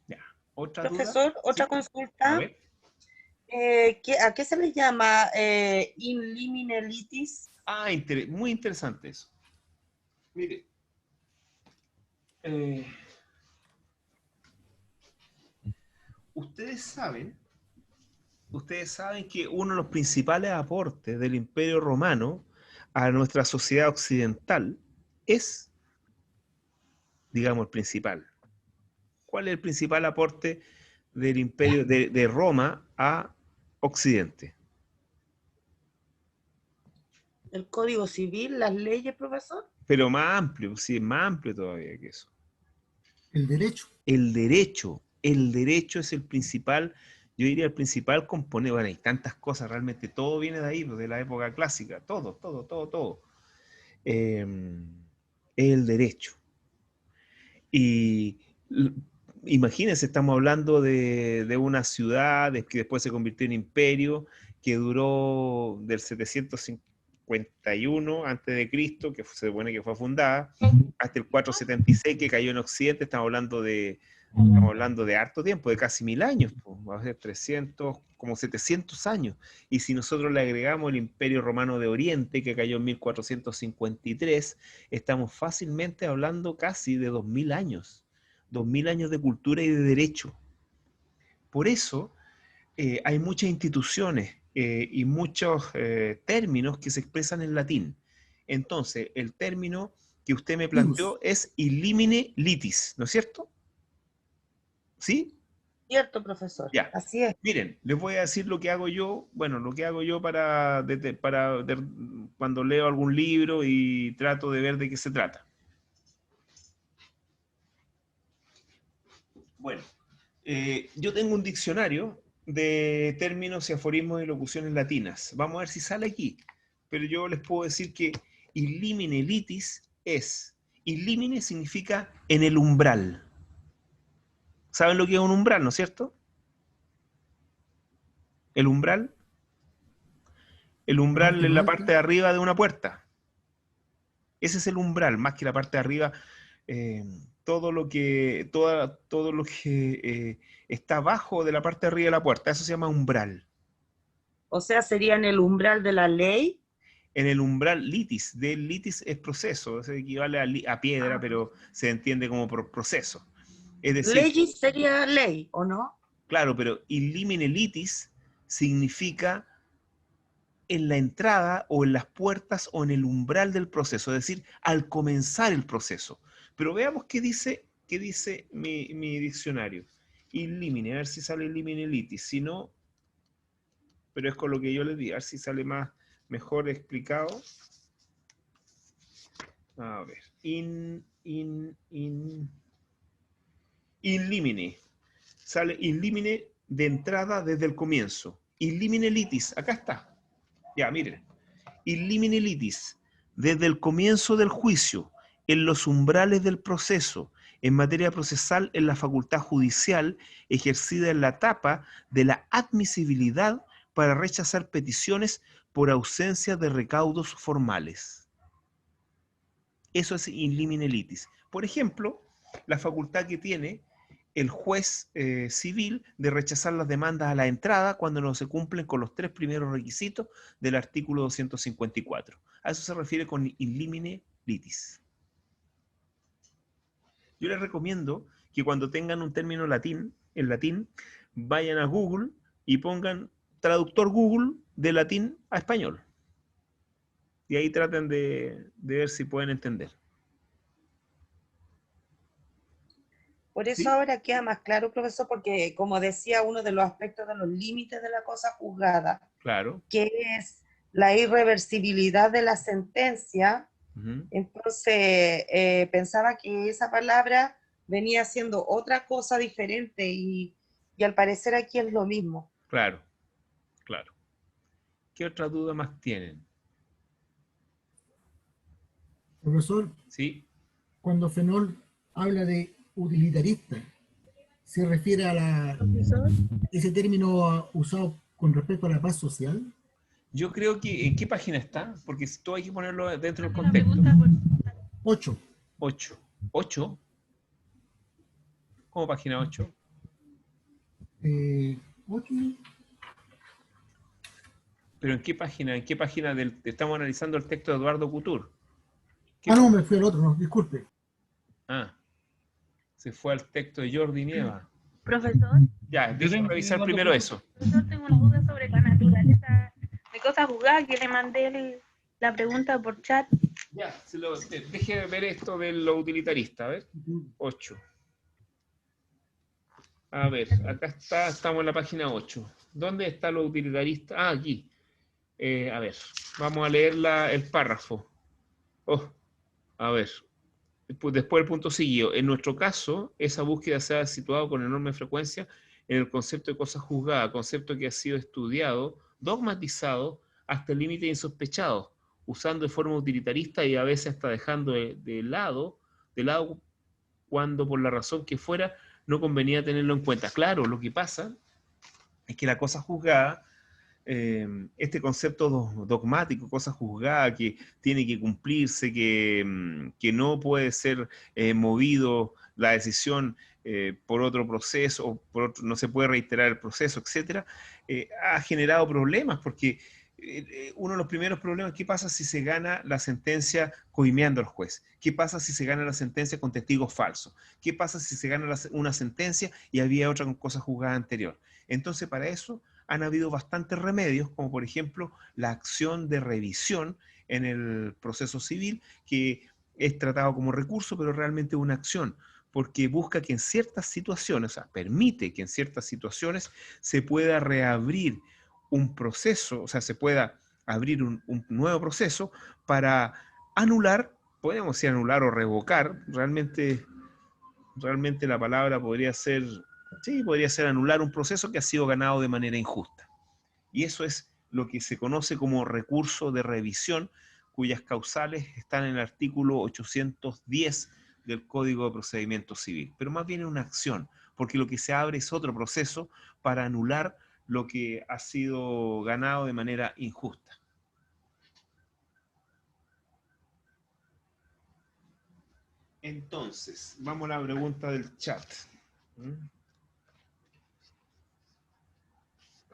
Ya. ¿Otra Profesor, duda? otra ¿Sí? A consulta. ver. ¿A qué se le llama in limine litis? Ah, muy interesante eso. Mire, ustedes saben que uno de los principales aportes del Imperio Romano a nuestra sociedad occidental es, digamos, el principal. ¿Cuál es el principal aporte del Imperio de Roma a Occidente? ¿El Código Civil, las leyes, profesor? Pero más amplio, sí, más amplio todavía que eso. El derecho. El derecho es el principal, yo diría el principal componente. Bueno, hay tantas cosas, realmente todo viene de ahí, de la época clásica, todo. El derecho. Y imagínense, estamos hablando de una ciudad que después se convirtió en imperio, que duró del 751 antes de Cristo, que se supone que fue fundada, hasta el 476 que cayó en Occidente. Estamos hablando de harto tiempo, de casi 1000 años, pues, va a ser 300, como 700 años. Y si nosotros le agregamos el Imperio Romano de Oriente, que cayó en 1453, estamos fácilmente hablando casi de 2000 años. 2000 años de cultura y de derecho. Por eso hay muchas instituciones y muchos términos que se expresan en latín. Entonces, el término que usted me planteó es in limine litis, ¿no es cierto? ¿Sí? Cierto, profesor. Ya. Así es. Miren, les voy a decir lo que hago yo, para cuando leo algún libro y trato de ver de qué se trata. Bueno, yo tengo un diccionario de términos y aforismos y locuciones latinas. Vamos a ver si sale aquí. Pero yo les puedo decir que in limine litis es, in limine significa en el umbral. ¿Saben lo que es un umbral, no es cierto? El umbral. El umbral es la parte de arriba de una puerta. Ese es el umbral, más que la parte de arriba. Todo lo que está abajo de la parte de arriba de la puerta, eso se llama umbral. O sea, sería en el umbral de la ley. En el umbral litis, litis es proceso, eso equivale a piedra, pero se entiende como proceso. Es decir, Legis sería ley, ¿o no? Claro, pero in limine litis significa en la entrada o en las puertas o en el umbral del proceso, es decir, al comenzar el proceso. Pero veamos qué dice mi diccionario. In limine, a ver si sale in limine litis. Si no, pero es con lo que yo les di, a ver si sale mejor explicado. A ver, in limine. Sale in limine de entrada desde el comienzo. In limine litis, acá está. Ya, miren. In limine litis, desde el comienzo del juicio, en los umbrales del proceso, en materia procesal, en la facultad judicial, ejercida en la etapa de la admisibilidad para rechazar peticiones por ausencia de recaudos formales. Eso es in limine litis. Por ejemplo, la facultad que tiene el juez civil de rechazar las demandas a la entrada cuando no se cumplen con los 3 primeros requisitos del artículo 254. A eso se refiere con in limine litis. Yo les recomiendo que cuando tengan un término en latín, vayan a Google y pongan traductor Google de latín a español. Y ahí traten de ver si pueden entender. Por eso ¿Sí? ahora queda más claro, profesor, porque como decía, uno de los aspectos de los límites de la cosa juzgada, Claro. que es la irreversibilidad de la sentencia. Uh-huh. Entonces, pensaba que esa palabra venía siendo otra cosa diferente y al parecer aquí es lo mismo. Claro, claro. ¿Qué otra duda más tienen? Profesor, ¿Sí? cuando Fenol habla de utilitarista, ¿se refiere a ese término usado con respecto a la paz social? Yo creo que, ¿en qué página está? Porque todo hay que ponerlo dentro del contexto. 8. 8. ¿8? ¿Cómo página 8? 8. ¿Pero en qué página? ¿En qué página estamos analizando el texto de Eduardo Couture? No, me fui al otro, no, disculpe. Ah, se fue al texto de Jordi Nieva. Profesor. Ya, déjenme revisar primero eso. Profesor, tengo una duda sobre la naturaleza de cosas juzgadas que le mandé la pregunta por chat. Ya, deje ver esto de lo utilitarista, a ver. 8. A ver, acá estamos en la página 8. ¿Dónde está lo utilitarista? Ah, aquí. A ver, vamos a leer el párrafo. A ver, después el punto seguido. En nuestro caso, esa búsqueda se ha situado con enorme frecuencia en el concepto de cosa juzgada, concepto que ha sido estudiado, dogmatizado, hasta el límite insospechado, usando de forma utilitarista y a veces hasta dejando de lado cuando por la razón que fuera no convenía tenerlo en cuenta. Claro, lo que pasa es que la cosa juzgada, este concepto dogmático, cosa juzgada, que tiene que cumplirse, que no puede ser movido la decisión por otro proceso, o no se puede reiterar el proceso, etcétera, ha generado problemas, porque uno de los primeros problemas, ¿qué pasa si se gana la sentencia coimeando al juez? ¿Qué pasa si se gana la sentencia con testigos falsos? ¿Qué pasa si se gana una sentencia y había otra con cosa juzgada anterior? Entonces, para eso han habido bastantes remedios, como por ejemplo la acción de revisión en el proceso civil, que es tratado como recurso, pero realmente una acción, porque busca que en ciertas situaciones, o sea, permite que en ciertas situaciones se pueda reabrir un proceso, o sea, se pueda abrir un nuevo proceso para anular, podemos decir anular o revocar, realmente la palabra podría ser anular un proceso que ha sido ganado de manera injusta. Y eso es lo que se conoce como recurso de revisión, cuyas causales están en el artículo 810 del Código de Procedimiento Civil. Pero más bien es una acción, porque lo que se abre es otro proceso para anular lo que ha sido ganado de manera injusta. Entonces, vamos a la pregunta del chat.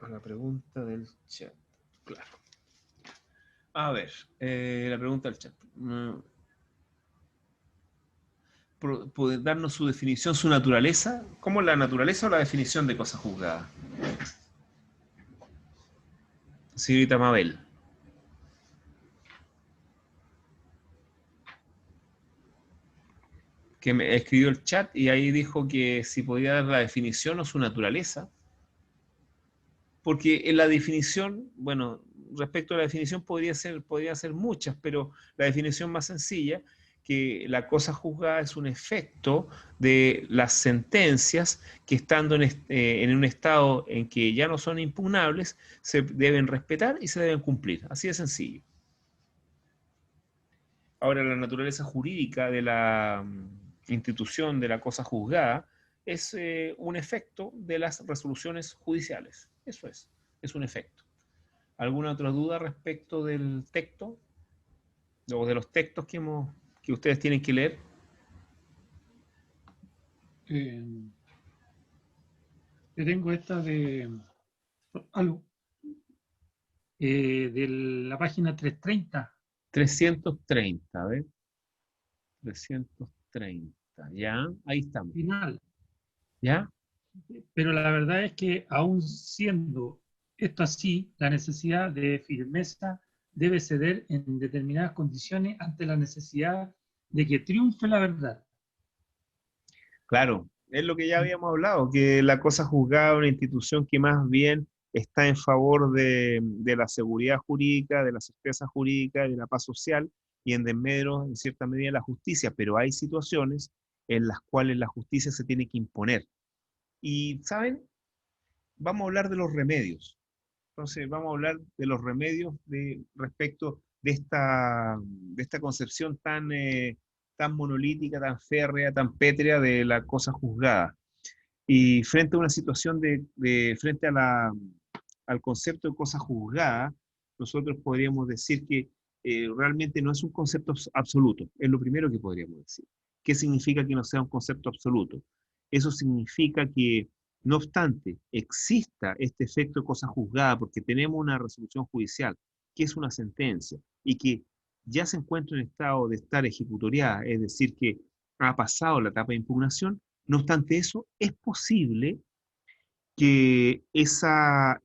A la pregunta del chat. Claro. A ver, la pregunta del chat. ¿Puede darnos su definición, su naturaleza? ¿Cómo la naturaleza o la definición de cosa juzgada? Señorita Mabel. que me escribió el chat y ahí dijo que si podía dar la definición o su naturaleza, porque en la definición, bueno, respecto a la definición podría ser muchas, pero la definición más sencilla, que la cosa juzgada es un efecto de las sentencias que estando en un estado en que ya no son impugnables, se deben respetar y se deben cumplir. Así de sencillo. Ahora, la naturaleza jurídica de la institución de la cosa juzgada es un efecto de las resoluciones judiciales. Eso es un efecto. ¿Alguna otra duda respecto del texto? O de los textos que ustedes tienen que leer. Yo tengo esta de la página 330. 330, a ver. 330, ya, ahí estamos. Final. ¿Ya? Pero la verdad es que aún siendo esto así, la necesidad de firmeza debe ceder en determinadas condiciones ante la necesidad de que triunfe la verdad. Claro, es lo que ya habíamos hablado, que la cosa juzgada es una institución que más bien está en favor de la seguridad jurídica, de la certeza jurídica, de la paz social y en desmedro, en cierta medida, la justicia, pero hay situaciones en las cuales la justicia se tiene que imponer. Y, ¿saben? Vamos a hablar de los remedios. Entonces, vamos a hablar de los remedios respecto de esta concepción tan monolítica, tan férrea, tan pétrea de la cosa juzgada. Y frente a una situación frente al concepto de cosa juzgada, nosotros podríamos decir que realmente no es un concepto absoluto. Es lo primero que podríamos decir. ¿Qué significa que no sea un concepto absoluto? Eso significa que, no obstante, exista este efecto de cosa juzgada, porque tenemos una resolución judicial, que es una sentencia, y que ya se encuentra en estado de estar ejecutoriada, es decir, que ha pasado la etapa de impugnación. No obstante eso, es posible que esa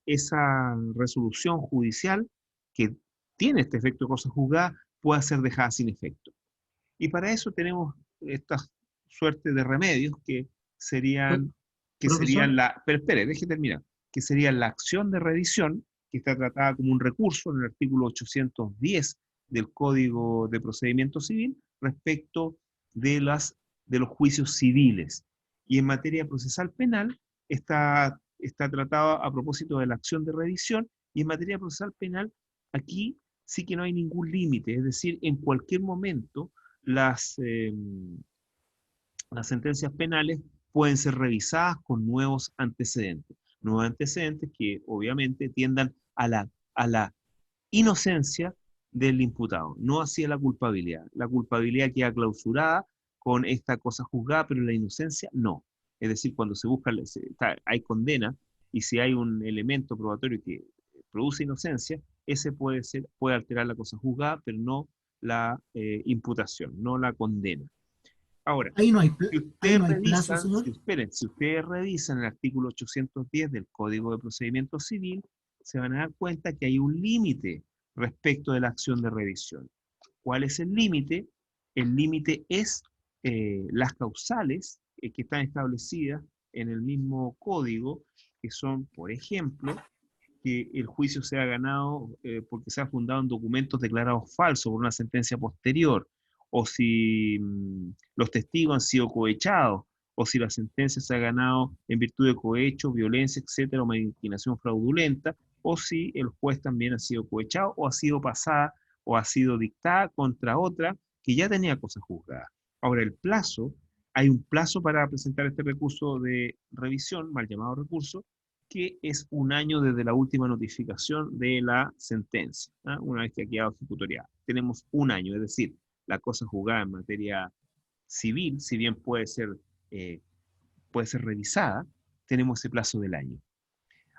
resolución judicial que tiene este efecto de cosa juzgada pueda ser dejada sin efecto. Y para eso tenemos esta suerte de remedios que serían pero espere, deje terminar, que serían la acción de revisión, que está tratada como un recurso en el artículo 810 del Código de Procedimiento Civil respecto de los juicios civiles. Y en materia procesal penal está tratado a propósito de la acción de revisión, y en materia procesal penal aquí sí que no hay ningún límite, es decir, en cualquier momento las sentencias penales pueden ser revisadas con nuevos antecedentes que obviamente tiendan a la inocencia del imputado, no hacia la culpabilidad. La culpabilidad queda clausurada con esta cosa juzgada, pero la inocencia no. Es decir, cuando se busca, hay condena, y si hay un elemento probatorio que produce inocencia, ese puede alterar la cosa juzgada, pero no la imputación, no la condena. Ahora, ahí no hay, si ahí ustedes no hay revisan, plazo, señor. si ustedes revisan el artículo 810 del Código de Procedimiento Civil, se van a dar cuenta que hay un límite respecto de la acción de revisión. ¿Cuál es el límite? El límite es las causales que están establecidas en el mismo código, que son, por ejemplo, que el juicio sea ganado porque se ha fundado en documentos declarados falsos por una sentencia posterior, o si los testigos han sido cohechados, o si la sentencia se ha ganado en virtud de cohecho, violencia, etcétera, o maquinación fraudulenta, o si el juez también ha sido cohechado, o ha sido pasada, o ha sido dictada contra otra que ya tenía cosa juzgada. Ahora, el plazo, hay un plazo para presentar este recurso de revisión, mal llamado recurso, que es 1 año desde la última notificación de la sentencia, ¿eh? Una vez que ha quedado ejecutoriada. Tenemos 1 año, es decir, la cosa juzgada en materia civil, si bien puede ser revisada, tenemos ese plazo del año.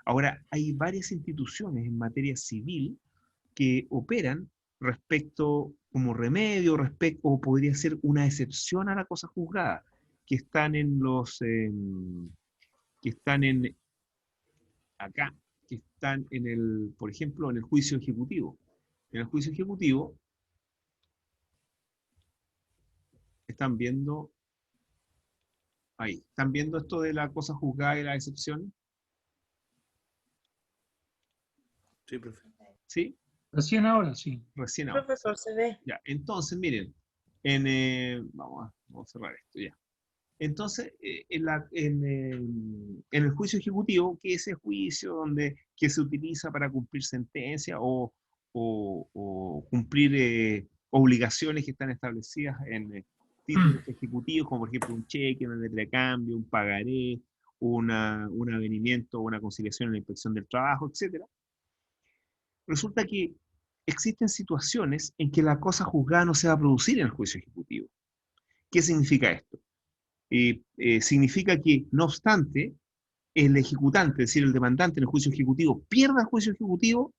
Ahora, hay varias instituciones en materia civil que operan respecto, como remedio, o podría ser una excepción a la cosa juzgada, que están acá, que están por ejemplo, en el juicio ejecutivo. En el juicio ejecutivo están viendo Ahí. ¿Están viendo esto de la cosa juzgada y las excepciones? Sí, profe. ¿Sí? Recién ahora, sí. Recién ahora. Profesor, se ve. Ya, entonces, miren, vamos a cerrar esto ya. Entonces, en el juicio ejecutivo, que es el juicio que se utiliza para cumplir sentencia o cumplir obligaciones que están establecidas en títulos ejecutivos, como por ejemplo un cheque, una letra de cambio, un pagaré, un avenimiento, una conciliación en la inspección del trabajo, etc. Resulta que existen situaciones en que la cosa juzgada no se va a producir en el juicio ejecutivo. ¿Qué significa esto? Significa que, no obstante, el ejecutante, es decir, el demandante en el juicio ejecutivo, pierda el juicio ejecutivo,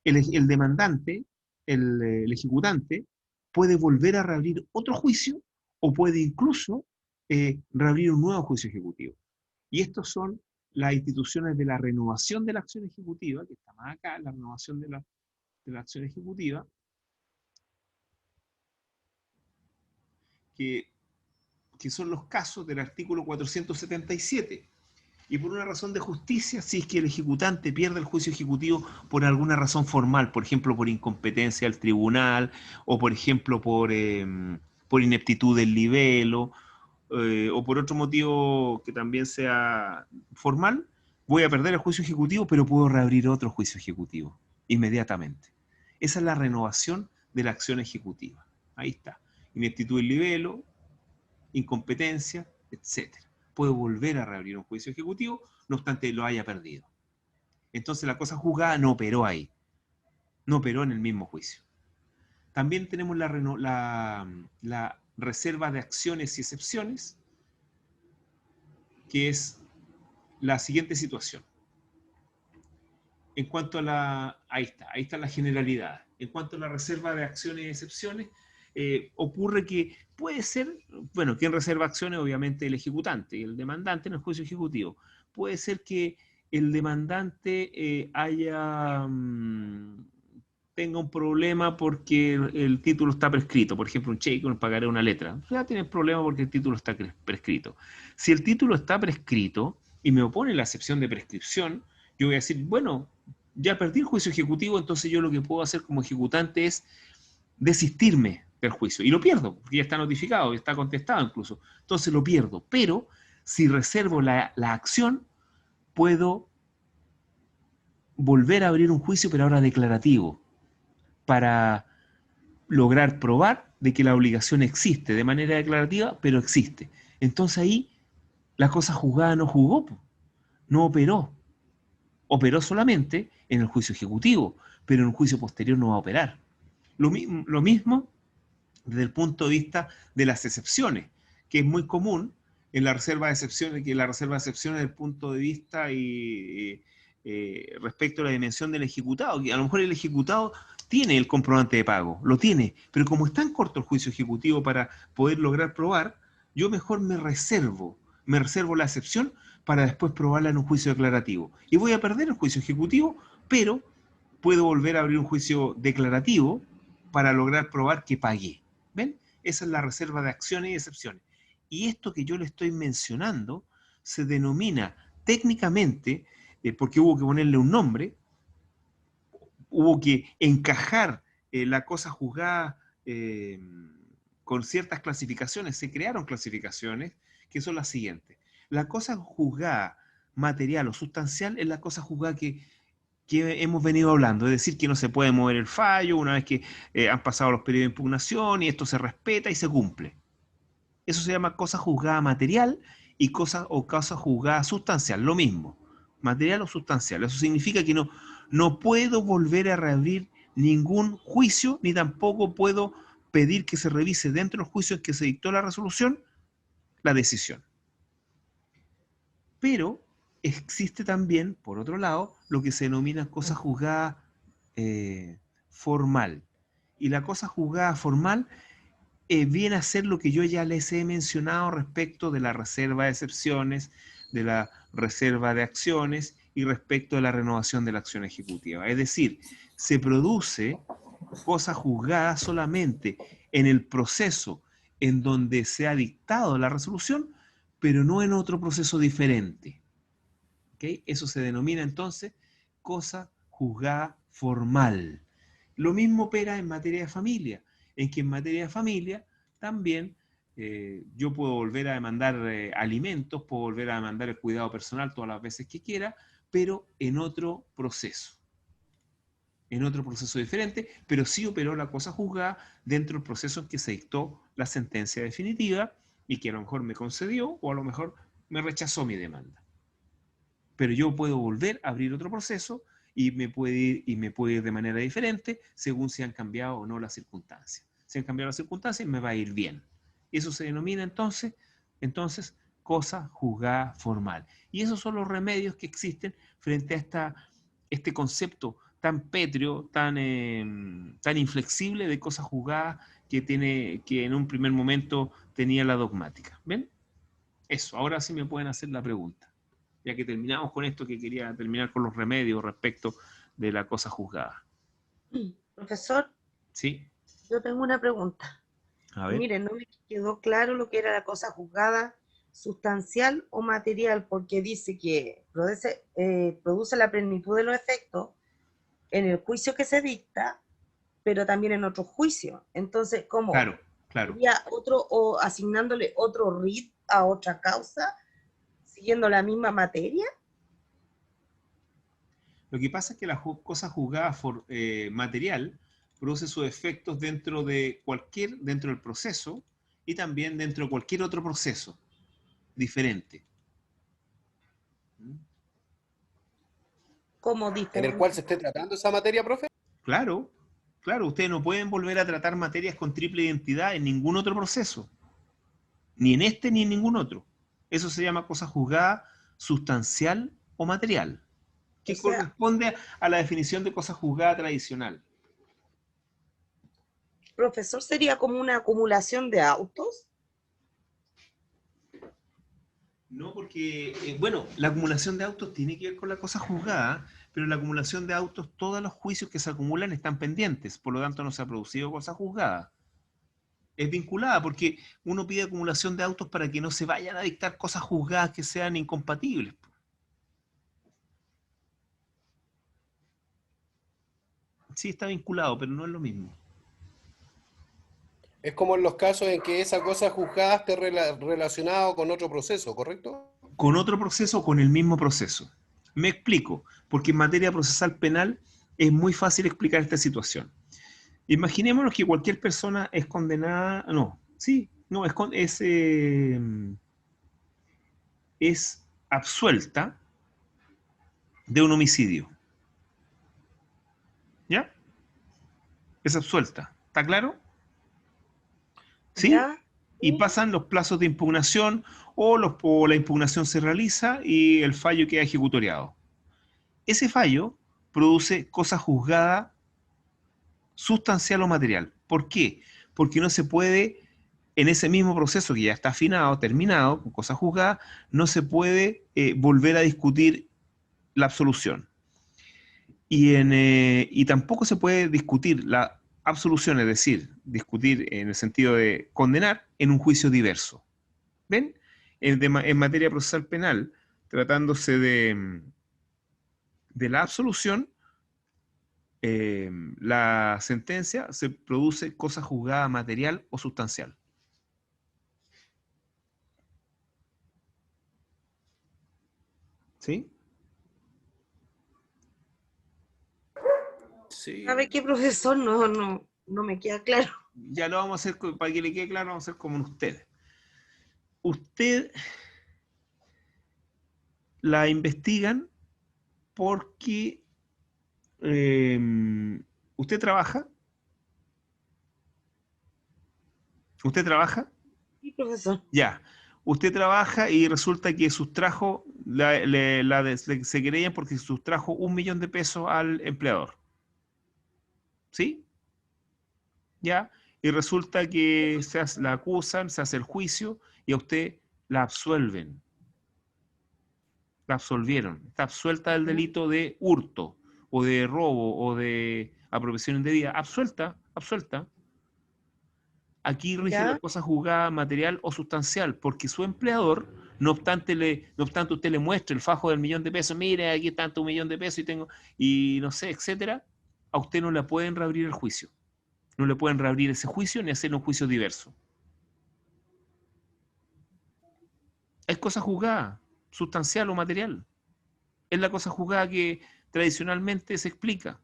el demandante, el ejecutante, puede volver a reabrir otro juicio o puede incluso reabrir un nuevo juicio ejecutivo. Y estos son las instituciones de la renovación de la acción ejecutiva, que está más acá, la renovación de la acción ejecutiva, que son los casos del artículo 477. Y por una razón de justicia, si es que el ejecutante pierde el juicio ejecutivo por alguna razón formal, por ejemplo, por incompetencia del tribunal, o por ejemplo, por ineptitud del libelo, o por otro motivo que también sea formal, voy a perder el juicio ejecutivo, pero puedo reabrir otro juicio ejecutivo inmediatamente. Esa es la renovación de la acción ejecutiva. Ahí está. Ineptitud del libelo, incompetencia, etc. Puedo volver a reabrir un juicio ejecutivo, no obstante lo haya perdido. Entonces la cosa juzgada no operó ahí, no operó en el mismo juicio. También tenemos la reserva de acciones y excepciones, que es la siguiente situación. En cuanto a ahí está la generalidad. En cuanto a la reserva de acciones y excepciones, ocurre que puede ser, bueno, quien reserva acciones, obviamente el ejecutante y el demandante en el juicio ejecutivo. Puede ser que el demandante tenga un problema porque el título está prescrito, por ejemplo, un cheque, un pagaré, una letra. Ya tiene problema porque el título está prescrito. Si el título está prescrito y me opone la excepción de prescripción, yo voy a decir, bueno, ya perdí el juicio ejecutivo, entonces yo lo que puedo hacer como ejecutante es desistirme del juicio. Y lo pierdo, porque ya está notificado, ya está contestado incluso. Entonces lo pierdo. Pero si reservo la acción, puedo volver a abrir un juicio, pero ahora declarativo, para lograr probar de que la obligación existe de manera declarativa, pero existe. Entonces ahí la cosa juzgada no jugó, no operó. Operó solamente en el juicio ejecutivo, pero en un juicio posterior no va a operar. Lo mismo desde el punto de vista de las excepciones, que es muy común en la reserva de excepciones, que la reserva de excepciones desde el punto de vista respecto a la dimensión del ejecutado, que a lo mejor el ejecutado tiene el comprobante de pago, lo tiene, pero como es tan corto el juicio ejecutivo para poder lograr probar, yo mejor me reservo la excepción para después probarla en un juicio declarativo. Y voy a perder el juicio ejecutivo, pero puedo volver a abrir un juicio declarativo para lograr probar que pagué. ¿Ven? Esa es la reserva de acciones y excepciones. Y esto que yo le estoy mencionando se denomina técnicamente, porque hubo que ponerle un nombre, hubo que encajar la cosa juzgada con ciertas clasificaciones. Se crearon clasificaciones que son las siguientes. La cosa juzgada material o sustancial es la cosa juzgada que hemos venido hablando, es decir, que no se puede mover el fallo una vez que han pasado los periodos de impugnación y esto se respeta y se cumple. Eso se llama cosa juzgada material y cosa juzgada sustancial, lo mismo, material o sustancial. Eso significa que no puedo volver a reabrir ningún juicio, ni tampoco puedo pedir que se revise dentro del juicio en que se dictó la resolución, la decisión. Pero existe también, por otro lado, lo que se denomina cosa juzgada formal. Y la cosa juzgada formal viene a ser lo que yo ya les he mencionado respecto de la reserva de excepciones, de la reserva de acciones y respecto de la renovación de la acción ejecutiva. Es decir, se produce cosa juzgada solamente en el proceso en donde se ha dictado la resolución, pero no en otro proceso diferente. ¿Ok? Eso se denomina entonces cosa juzgada formal. Lo mismo opera en materia de familia, en que en materia de familia también yo puedo volver a demandar alimentos, puedo volver a demandar el cuidado personal todas las veces que quiera, pero en otro proceso. En otro proceso diferente, pero sí operó la cosa juzgada dentro del proceso en que se dictó la sentencia definitiva y que a lo mejor me concedió o a lo mejor me rechazó mi demanda. Pero yo puedo volver a abrir otro proceso y me puede ir de manera diferente según si han cambiado o no las circunstancias. Si han cambiado las circunstancias, me va a ir bien. Eso se denomina entonces cosa juzgada formal. Y esos son los remedios que existen frente a este concepto tan pétreo, tan inflexible de cosa juzgada que en un primer momento tenía la dogmática. ¿Ven? Eso, ahora sí me pueden hacer la pregunta. Ya que terminamos con esto, que quería terminar con los remedios respecto de la cosa juzgada. Profesor, ¿Sí? yo tengo una pregunta. A ver. Mire, no me quedó claro lo que era la cosa juzgada, sustancial o material, porque dice que produce la plenitud de los efectos en el juicio que se dicta, pero también en otro juicio. Entonces, ¿cómo? Claro, claro. ¿Sería otro o asignándole otro writ a otra causa, siguiendo la misma materia? Lo que pasa es que la cosa juzgada material produce sus efectos dentro del proceso y también dentro de cualquier otro proceso diferente. ¿Cómo ¿En diferente? el cual se esté tratando esa materia, profe? Claro, claro, ustedes no pueden volver a tratar materias con triple identidad en ningún otro proceso. Ni en este ni en ningún otro. Eso se llama cosa juzgada sustancial o material, que O sea, corresponde a la definición de cosa juzgada tradicional. profesor, ¿sería como una acumulación de autos? No, porque, bueno, la acumulación de autos tiene que ver con la cosa juzgada, pero la acumulación de autos, todos los juicios que se acumulan están pendientes, por lo tanto no se ha producido cosa juzgada. Es vinculada porque uno pide acumulación de autos para que no se vayan a dictar cosas juzgadas que sean incompatibles. Sí, está vinculado, pero no es lo mismo. Es como en los casos en que esa cosa juzgada esté relacionada con otro proceso, ¿correcto? Con otro proceso o con el mismo proceso. Me explico, porque en materia procesal penal es muy fácil explicar esta situación. Imaginémonos que cualquier persona es condenada, es absuelta de un homicidio. ¿Ya? Es absuelta. ¿Está claro? ¿Sí? ¿Ya? Y pasan los plazos de impugnación o la impugnación se realiza y el fallo queda ejecutoriado. Ese fallo produce cosa juzgada sustancial o material. ¿Por qué? Porque no se puede, en ese mismo proceso que ya está afinado, terminado, con cosa juzgada, no se puede volver a discutir la absolución. Y tampoco se puede discutir la absolución, es decir, discutir en el sentido de condenar en un juicio diverso. ¿Ven? En materia procesal penal, tratándose de la absolución, la sentencia se produce cosa juzgada material o sustancial. ¿Sí? Sí. ¿Sabe qué, profesor? No me queda claro. Ya lo vamos a hacer, para que le quede claro, vamos a hacer como ustedes. Usted la investigan porque usted trabaja. ¿Usted trabaja? Sí, profesor. Ya. Usted trabaja y resulta que sustrajo, se querellan porque sustrajo 1 millón de pesos al empleador. ¿Sí? ¿Ya? Y resulta que la acusan, se hace el juicio y a usted la absuelven. La absolvieron. Está absuelta del delito de hurto o de robo o de apropiación indebida. Absuelta, absuelta. Aquí rige la cosa juzgada material o sustancial, porque su empleador No obstante, usted le muestre el fajo del millón de pesos, mire, aquí está tu millón de pesos y tengo, y no sé, etcétera, a usted no le pueden reabrir el juicio. No le pueden reabrir ese juicio ni hacerle un juicio diverso. Es cosa juzgada, sustancial o material. Es la cosa juzgada que tradicionalmente se explica.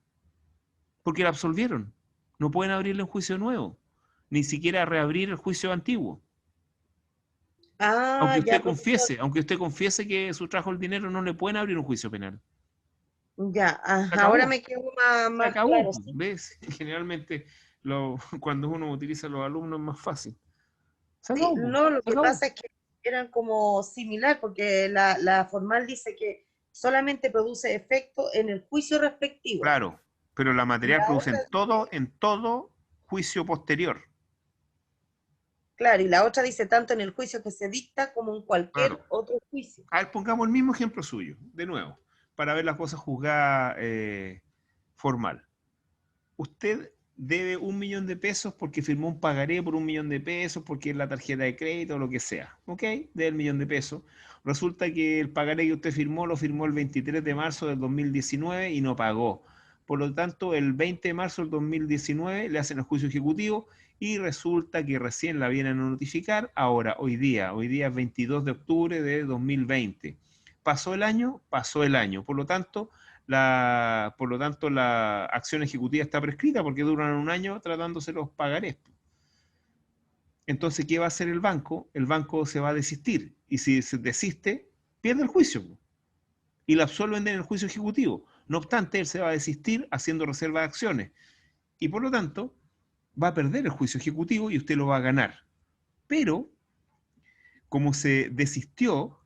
Porque la absolvieron. No pueden abrirle un juicio nuevo. Ni siquiera reabrir el juicio antiguo. Ah, ya, profesor. Aunque usted confiese que sustrajo el dinero, no le pueden abrir un juicio penal. Ya, Se acabó. ahora me quedo Se más acabó, claro. pues, ¿ves? Generalmente cuando uno utiliza los alumnos es más fácil. Se Sí, acabó, pues, no, lo se que acabó. pasa es que eran como similar, porque la formal dice que solamente produce efecto en el juicio respectivo. Claro, pero la Y material la produce otra en todo juicio posterior. Claro, y la otra dice tanto en el juicio que se dicta como en cualquier Claro. otro juicio. A ver, pongamos el mismo ejemplo suyo, de nuevo, para ver las cosas juzgadas formal. Usted debe 1 millón de pesos porque firmó un pagaré por 1 millón de pesos, porque es la tarjeta de crédito o lo que sea. ¿Ok? Debe el millón de pesos. Resulta que el pagaré que usted firmó lo firmó el 23 de marzo del 2019 y no pagó. Por lo tanto, el 20 de marzo del 2019 le hacen el juicio ejecutivo y resulta que recién la vienen a notificar ahora, hoy día es 22 de octubre de 2020. ¿Pasó el año? Pasó el año. Por lo tanto, la acción ejecutiva está prescrita porque duran un año tratándose los pagarés. Entonces, ¿qué va a hacer el banco? El banco se va a desistir. Y si se desiste, pierde el juicio. Y la absuelven en el juicio ejecutivo. No obstante, él se va a desistir haciendo reserva de acciones. Y por lo tanto, va a perder el juicio ejecutivo y usted lo va a ganar. Pero, como se desistió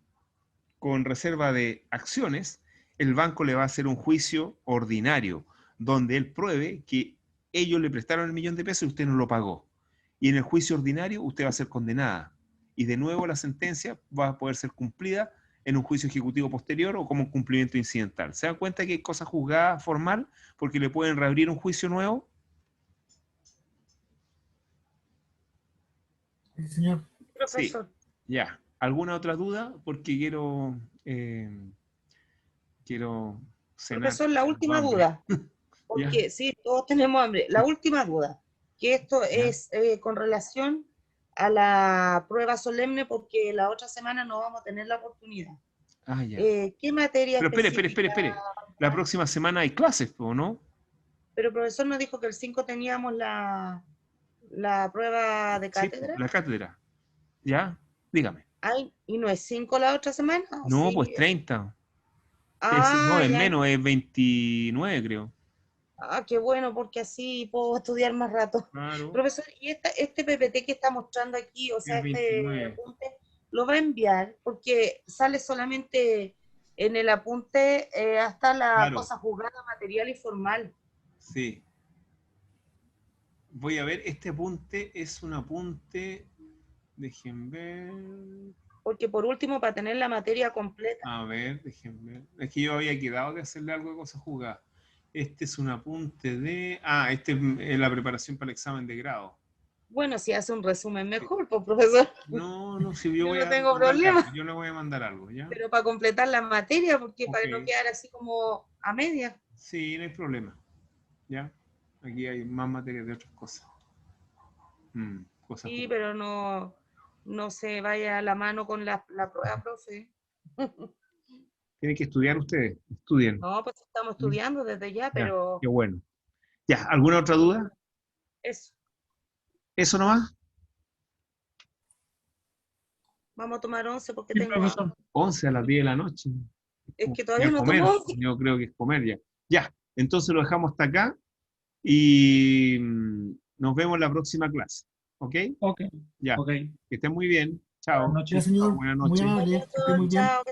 con reserva de acciones, el banco le va a hacer un juicio ordinario, donde él pruebe que ellos le prestaron el millón de pesos y usted no lo pagó. Y en el juicio ordinario usted va a ser condenada. Y de nuevo la sentencia va a poder ser cumplida en un juicio ejecutivo posterior o como un cumplimiento incidental. ¿Se dan cuenta que hay cosas juzgadas formal porque le pueden reabrir un juicio nuevo? Sí, señor. Profesor. Sí, ya. ¿Alguna otra duda? Porque quiero cenar. Profesor, la última Hambre. duda. Porque sí, todos tenemos hambre. La última duda, que esto es con relación a la prueba solemne, porque la otra semana no vamos a tener la oportunidad. Ah, ya. ¿Qué materia Pero específica? espere. La próxima semana hay clases, ¿o no? Pero el profesor nos dijo que el 5 teníamos la prueba de Sí, cátedra. la cátedra. ¿Ya? Dígame. Ay, ¿y no es 5 la otra semana? No, Sí. pues 30. Ah, No, es ya. menos, es 29, creo. Ah, qué bueno, porque así puedo estudiar más rato. Claro. Profesor, ¿y este PPT que está mostrando aquí, o sea, Es este 29. apunte, lo va a enviar? Porque sale solamente en el apunte hasta la Claro. cosa juzgada, material y formal. Sí. Voy a ver, este apunte es un apunte, dejen ver, Porque por último, para tener la materia completa. a ver, dejen ver. Es que yo había quedado de hacerle algo de cosas jugadas. Este es un apunte de, este es la preparación para el examen de grado. Bueno, si hace un resumen mejor, pues, profesor. No, si yo Yo voy no a tengo mandarle problema. algo, yo le voy a mandar algo, ¿ya? Pero para completar la materia, porque para no Ok. quedar así como a media. Sí, no hay problema. ¿Ya? Aquí hay más materia de otras cosas. Cosas Sí, jugadas. pero no se vaya a la mano con la prueba, profe. Tienen que estudiar ustedes, estudien. No, pues estamos estudiando desde ya, Ya, pero qué bueno. Ya, ¿alguna otra duda? eso. ¿Eso nomás? Vamos a tomar 11 porque Sí, tengo profesor. hambre. 11 a las 10 de la noche. Es que todavía Ya no comer, tomo. yo creo que es comer ya. Ya, entonces lo dejamos hasta acá y nos vemos en la próxima clase. ¿Ok? Ok, Ya, ok. que estén muy bien. Chao. Buenas Ya, noches. señor. Buenas Muy noches. amable. Que esté muy bien. Chao, que